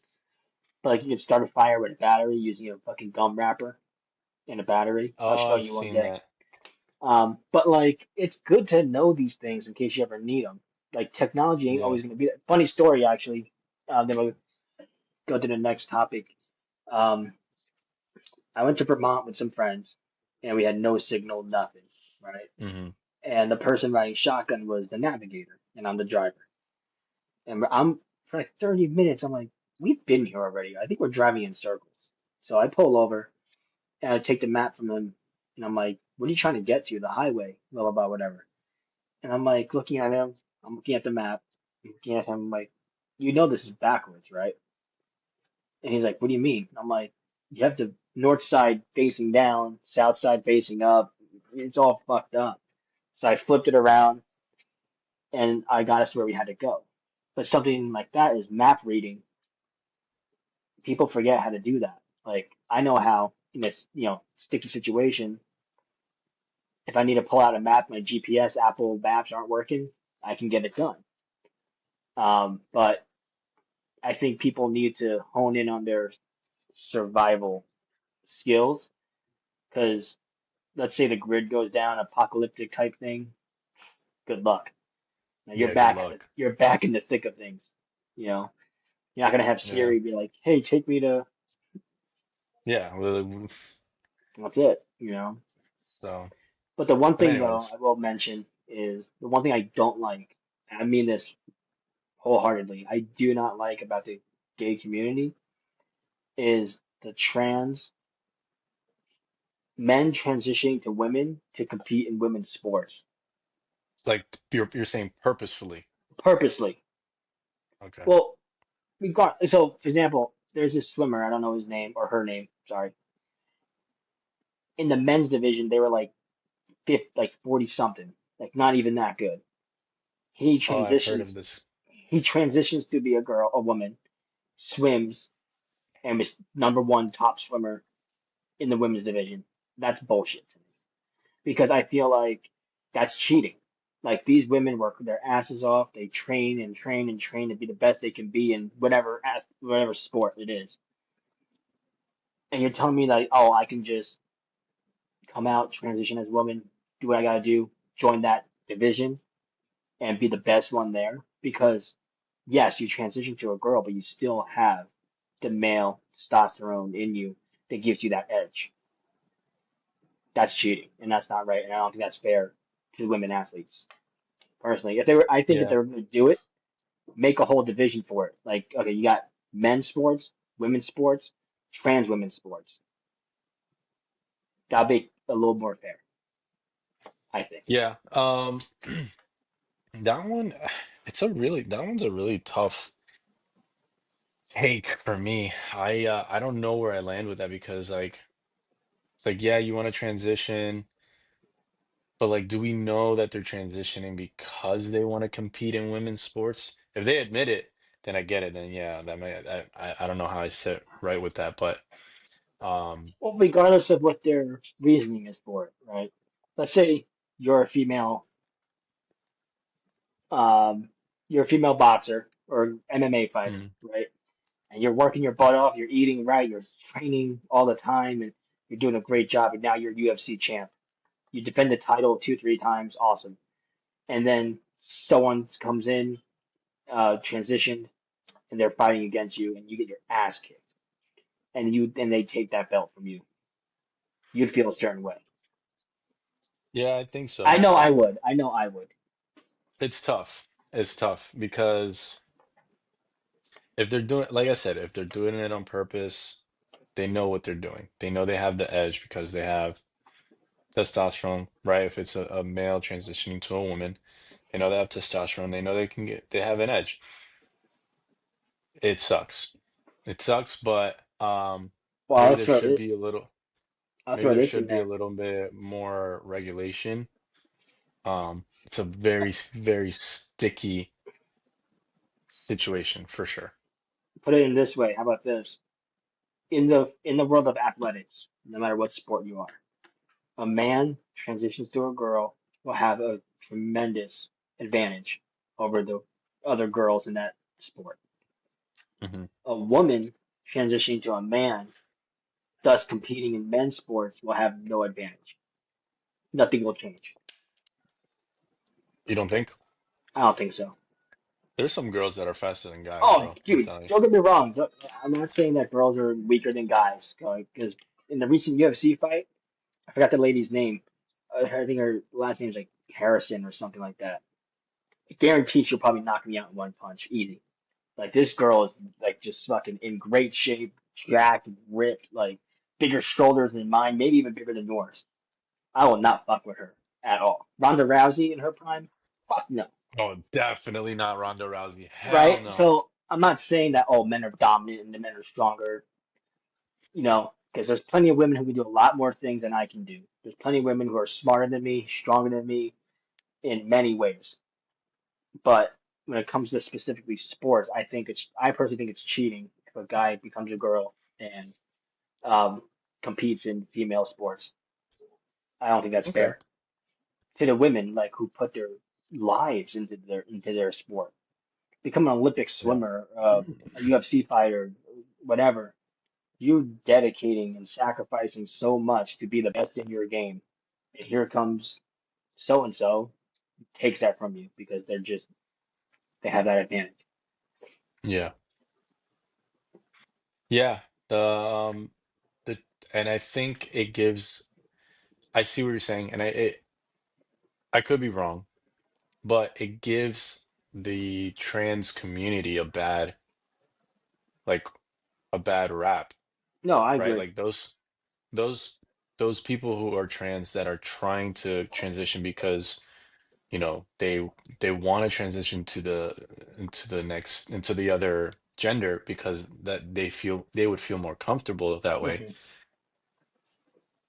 But like you can start a fire with a battery using a fucking gum wrapper and a battery. I'll Oh, show I've you one seen day. that. But like it's good to know these things in case you ever need them. Like technology ain't Yeah. always gonna be that. Funny story actually. Then we'll go to the next topic. Um, I went to Vermont with some friends, and we had no signal, nothing, right? Hmm. And the person riding shotgun was the navigator, and I'm the driver. And I'm for like 30 minutes. I'm like, we've been here already. I think we're driving in circles. So I pull over and I take the map from him, and I'm like, what are you trying to get to? The highway, blah blah blah, whatever. And I'm like looking at him. I'm looking at the map. I'm looking at him. I'm like, you know this is backwards, right? And he's like, what do you mean? I'm like, you have the north side facing down, south side facing up. It's all fucked up. So I flipped it around and I got us where we had to go. But something like that is map reading. People forget how to do that. Like I know how in this, sticky situation, if I need to pull out a map, my GPS, Apple maps aren't working, I can get it done. But I think people need to hone in on their survival skills because let's say the grid goes down, apocalyptic type thing. Good luck. Now Yeah, good luck. you're back in the thick of things. You know, you're not gonna have Yeah. Siri be like, "Hey, take me to." Yeah. Well, That's it. so, But the one but thing though anyways, I will mention is the one thing I don't like, and I mean this wholeheartedly, I do not like about the gay community is the trans men transitioning to women to compete in women's sports it's like you're saying purposefully. purposely. Okay. Well, we got so for example, there's this swimmer, I don't know his name or her name, sorry. In the men's division, they were like 50, like 40 something, like not even that good. He Oh, I've heard of transitions, this. he transitions to be a woman, swims, and was number one top swimmer in the women's division. That's bullshit to me because I feel like that's cheating. Like these women work their asses off. They train and train and train to be the best they can be in whatever sport it is. And you're telling me like, oh, I can just come out, transition as a woman, do what I gotta do, join that division, and be the best one there? Because yes, you transition to a girl, but you still have the male testosterone in you that gives you that edge. That's cheating, and that's not right, and I don't think that's fair to women athletes. Personally, I think if they Yeah. were going to do it, make a whole division for it. Like, okay, you got men's sports, women's sports, trans women's sports. That'd be a little more fair, I think. Yeah. That one, that one's a really tough take for me. I don't know where I land with that because like it's like yeah, you want to transition, but like do we know that they're transitioning because they want to compete in women's sports? If they admit it, then I get it. Then yeah, that may I don't know how I sit right with that, but um Well, regardless of what their reasoning is for it, right? Let's say you're a female, um, you're a female boxer or MMA fighter, mm, right? And you're working your butt off, you're eating right, you're training all the time, and you're doing a great job, and now you're UFC champ. You defend the title two, three times, awesome. And then someone comes in, transitioned, and they're fighting against you, and you get your ass kicked, and they take that belt from you. You'd feel a certain way. yeah, I think I so. know I would. I know I would. It's tough. it's tough because if they're doing, like I said, if they're doing it on purpose, they know what they're doing. They know they have the edge because they have testosterone, right? If it's a male transitioning to a woman, they know they have testosterone. They know they have an edge. It sucks. It sucks, but Well, maybe there should be a little, I'll maybe throw there this in should be a there. little bit more regulation. It's a very, very sticky situation for sure. Put it in this way. How about this? In the world of athletics, no matter what sport you are, a man transitions to a girl will have a tremendous advantage over the other girls in that sport. Hmm. A woman transitioning to a man, thus competing in men's sports, will have no advantage. Nothing will change. You don't think? I don't think so. There's some girls that are faster than guys, Oh, bro. I'm dude, telling you. don't get me wrong. I'm not saying that girls are weaker than guys. Because in the recent UFC fight, I forgot the lady's name. I think her last name is like Harrison or something like that. I guarantee she'll probably knock me out in one punch, easy. Like this girl is like just fucking in great shape, jacked, ripped, like bigger shoulders than mine, maybe even bigger than yours. I will not fuck with her at all. Ronda Rousey in her prime, fuck no, Oh, definitely not Ronda Rousey. Hell right? no. So I'm not saying that men are dominant and the men are stronger, because there's plenty of women who can do a lot more things than I can do. There's plenty of women who are smarter than me, stronger than me in many ways. But when it comes to specifically sports, I personally think it's cheating if a guy becomes a girl and um, competes in female sports. I don't think that's Okay. fair to the women like who put their lives into their sport. Become an Olympic Yeah. swimmer, a UFC fighter, whatever. You dedicating and sacrificing so much to be the best in your game, and here comes so and so takes that from you because they have that advantage. Yeah. Yeah. The and I think it gives I see what you're saying, and I could be wrong, but it gives the trans community like a bad rap, No, I right? agree. Like those those people who are trans that are trying to transition because, they want to transition into the other gender because that they would feel more comfortable that way.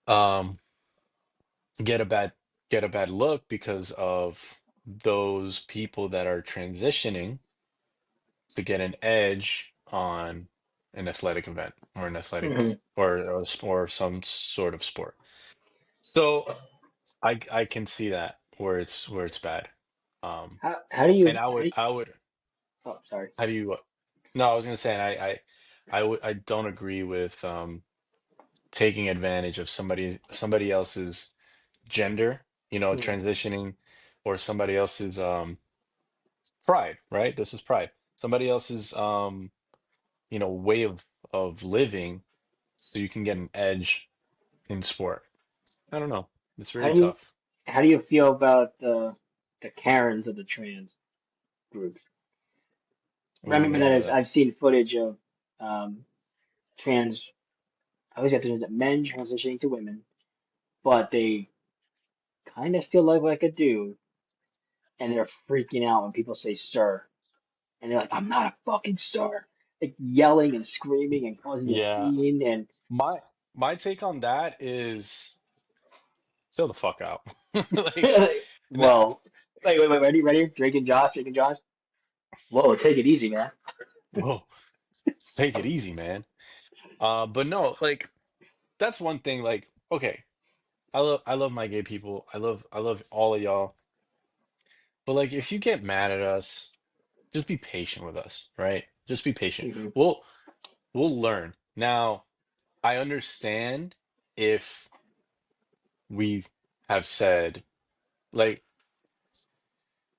Hmm. Um, get a bad get a bad look because of those people that are transitioning to get an edge on an athletic event or an athletic Hmm. or some sort of sport. So I can see that where it's bad. Um, How do and you I how would do you, I would oh sorry. how do you no, I was gonna say and I don't agree with taking advantage of somebody else's gender, Hmm. transitioning or somebody else's pride, right? This is pride. Somebody else's way of living so you can get an edge in sport. I don't know. It's How really do you tough. how do you feel about the Karens of the trans groups? What What I do you mean by mean that by is that? I've seen footage of um, trans. I always get to men transitioning to women, but they kind of still look like a dude, and they're freaking out when people say "sir," and they're like, "I'm not a fucking sir," like yelling and screaming and causing a Yeah, scene, and my my take on that is chill the fuck out. Like, no, well, wait, ready, Drake and Josh. Whoa, take it easy, man. whoa, just take it easy, man. But no, like that's one thing. Like, okay, I love my gay people. I love all of y'all. But like, if you get mad at us, just be patient with us, right? Just be patient. Hmm. We'll learn. Now, I understand if we have said like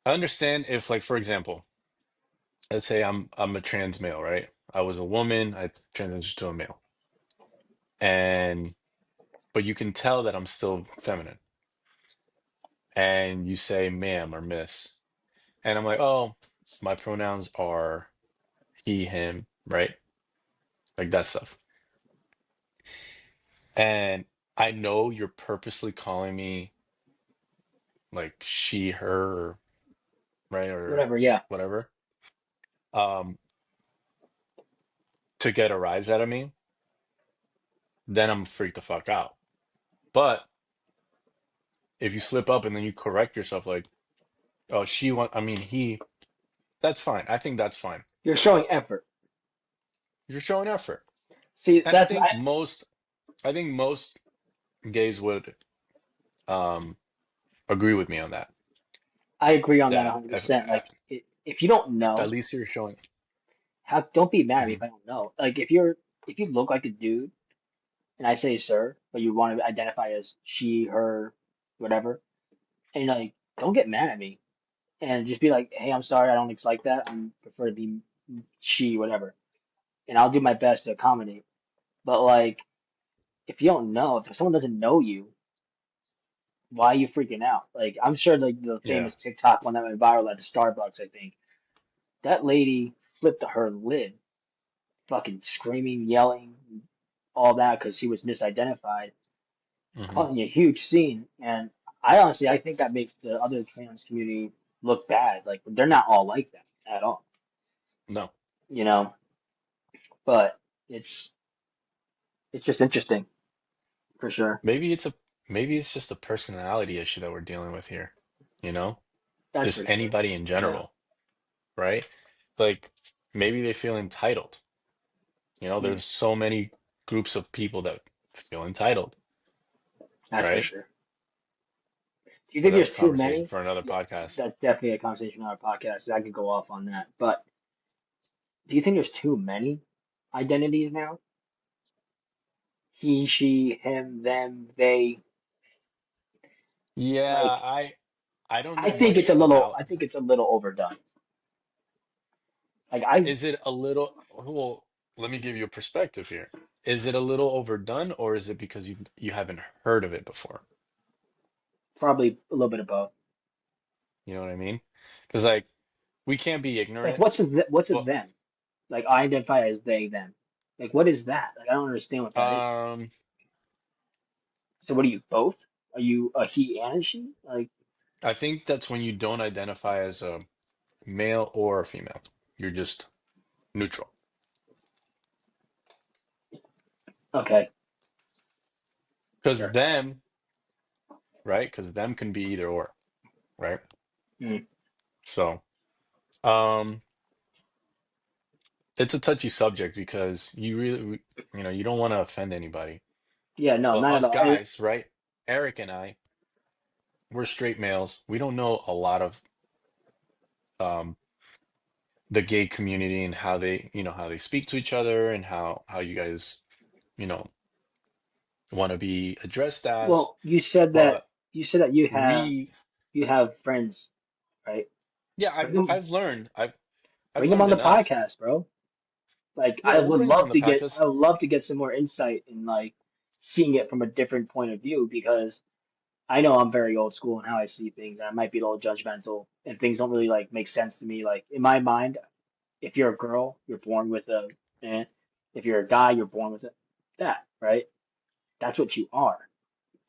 I understand if like for example, let's say I'm a trans male, right? I was a woman, I transitioned to a male. And but you can tell that I'm still feminine. And you say ma'am or miss. And I'm like, oh, my pronouns are he, him, right? Like that stuff. And I know you're purposely calling me like she, her, or, right, or Whatever. Yeah. whatever, um, to get a rise out of me, then I'm freaked the fuck out. But if you slip up and then you correct yourself, like, oh, I mean, that's fine. I think that's fine. You're showing effort. You're showing effort. See, And I think most gays would um agree with me on that. I agree on that That 100%. Like, if you don't at know, least you're showing. don't be mad at me if Mhm. I don't know. Like, if you look like a dude and I say sir, but you want to identify as she, her, whatever, and you're like, don't get mad at me and just be like, hey, I'm sorry, I don't like that. I prefer to be she, whatever, and I'll do my best to accommodate. But like, if you don't know, if someone doesn't know you, why are you freaking out? Like, I'm sure like the Yeah. famous TikTok one that went viral at the Starbucks, I think that lady flipped her lid, fucking screaming, yelling, all that because she was misidentified, Hmm. causing a huge scene. And I think that makes the other trans community look bad. Like they're not all like that at all, No. you know. But it's it's just interesting for sure. Maybe it's a maybe it's just a personality issue that we're dealing with here. You know? That's Just for sure. anybody in Yeah. general, right? Like maybe they feel entitled. You know, Hmm. there's so many groups of people that feel entitled, That's for right? sure. Do you But think that's there's a too conversation many? for another Yeah, podcast. that's definitely a conversation on our podcast. I could go off on that. But do you think there's too many identities now? He, she, him, them, they. Yeah, Like, I don't know much I about. think it's a little overdone. Like, I Is it a little, well, let me give you a perspective here. Is it a little overdone or is it because you haven't heard of it before? probably a little bit of both. You know what I mean? Because like we can't be Like, ignorant, what's a but them? Like, I identify as they, them. Like, what is that? Like, I don't understand what that is. um So, what are you both? Are you a he and a she? Like, I think that's when you don't identify as a male or a female. You're just neutral. okay, Because sure. them, right? Because them can be either or, right? Mm. So, um, it's a touchy subject because you don't want to offend anybody. Yeah, no, But not at us all. And guys, right? Eric and I, we're straight males. We don't know a lot of um the gay community and how how they speak to each other and how you guys, you know, want to be addressed as. well, you said that But we, you have friends, right? yeah, Bring them, I've bring them learned on the enough. podcast, bro. Like Yeah, we'll bring them on the I podcast. would love to get some more insight in like seeing it from a different point of view because I know I'm very old school in how I see things and I might be a little judgmental and things don't really like make sense to me. Like in my mind, if you're a girl, you're born with a eh. If you're a guy, you're born with a that, right? That's what you are.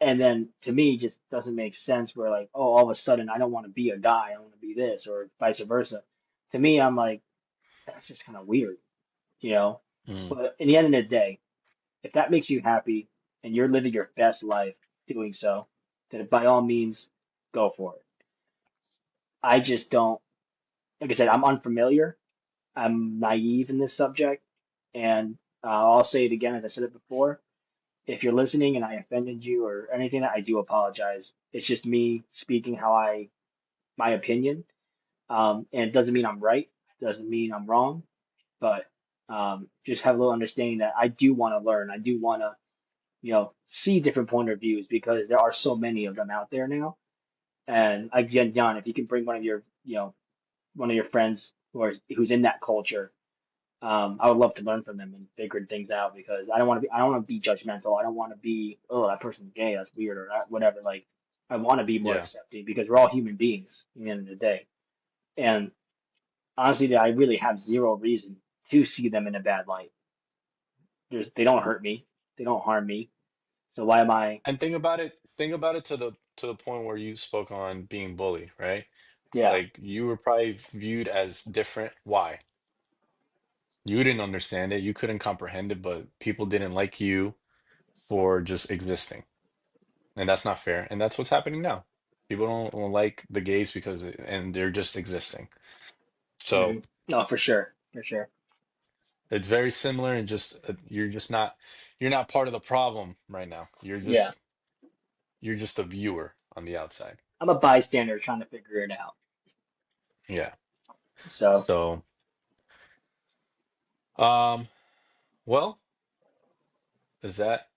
And then to me, it just doesn't make sense where like, oh, all of a sudden I don't want to be a guy, I want to be this, or vice versa. To me, I'm like, that's just kind of weird, you know? Mm, But in the end of the day, if that makes you happy and you're living your best life doing so, then by all means, go for it. I just don't, like I said, I'm unfamiliar. I'm naive in this subject. And I'll say it again, as I said it before. If you're listening and I offended you or anything, I do apologize. It's just me speaking my opinion. And it doesn't mean I'm right. It doesn't mean I'm wrong. But just have a little understanding that I do want to learn. I do want to see different point of views because there are so many of them out there now. And again, John, if you can bring one of your friends who's in that culture, I would love to learn from them and figure things out because I don't want to be judgmental. I don't want to be, oh, that person's gay, that's weird, or whatever. Like, I want to be more yeah. accepting because we're all human beings at the end of the day. And honestly, I really have zero reason to see them in a bad light. They don't hurt me. They don't harm me. So why am I? And think about it to the point where you spoke on being bullied, right? Yeah. Like you were probably viewed as different. Why? You didn't understand it, you couldn't comprehend it, but people didn't like you for just existing. And that's not fair. And that's what's happening now. People don't like the gays because and they're just existing. So No, for sure. For sure. it's very similar and just you're not part of the problem right now. Yeah. You're just a viewer on the outside. I'm a bystander trying to figure it out. Yeah. So So um well, is that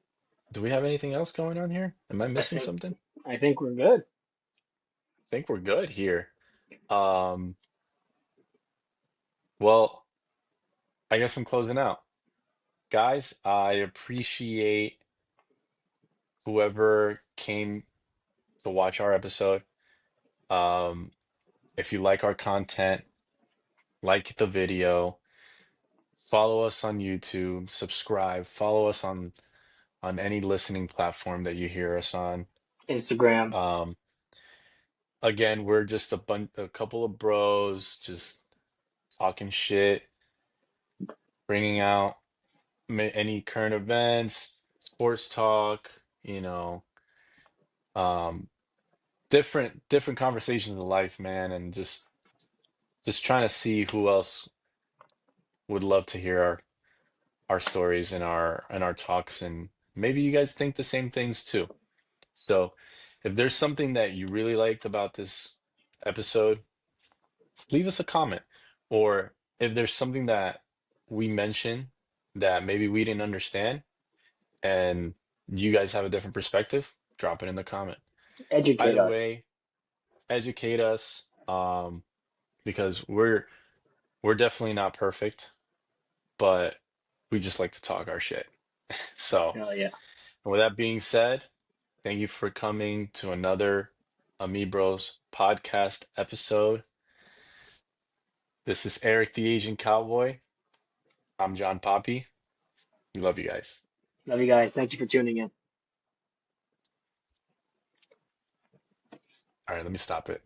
do we have anything else going on here? Am I I missing think something? I think we're good. I think we're good here. Um well, I guess I'm closing out. Guys, I appreciate whoever came to watch our episode. Um, if you like our content, like the video, follow us on YouTube, subscribe, follow us on any listening platform that you hear us on. Instagram. Um, again, we're just a couple of bros, just talking shit, bringing out any current events, sports talk, you know, um, different conversations of life, man, and just trying to see who else would love to hear our stories and our talks, and maybe you guys think the same things too. So if there's something that you really liked about this episode, leave us a comment. Or if there's something that we mentioned that maybe we didn't understand and you guys have a different perspective, drop it in the comment. Educate Either us. way, educate us, because we're definitely not perfect, but we just like to talk our shit. So, Hell yeah. and with that being said, thank you for coming to another Amibros podcast episode. This is Eric the Asian Cowboy. I'm John Poppy. We love you guys. Love you guys. Thank you for tuning in. All right, let me stop it.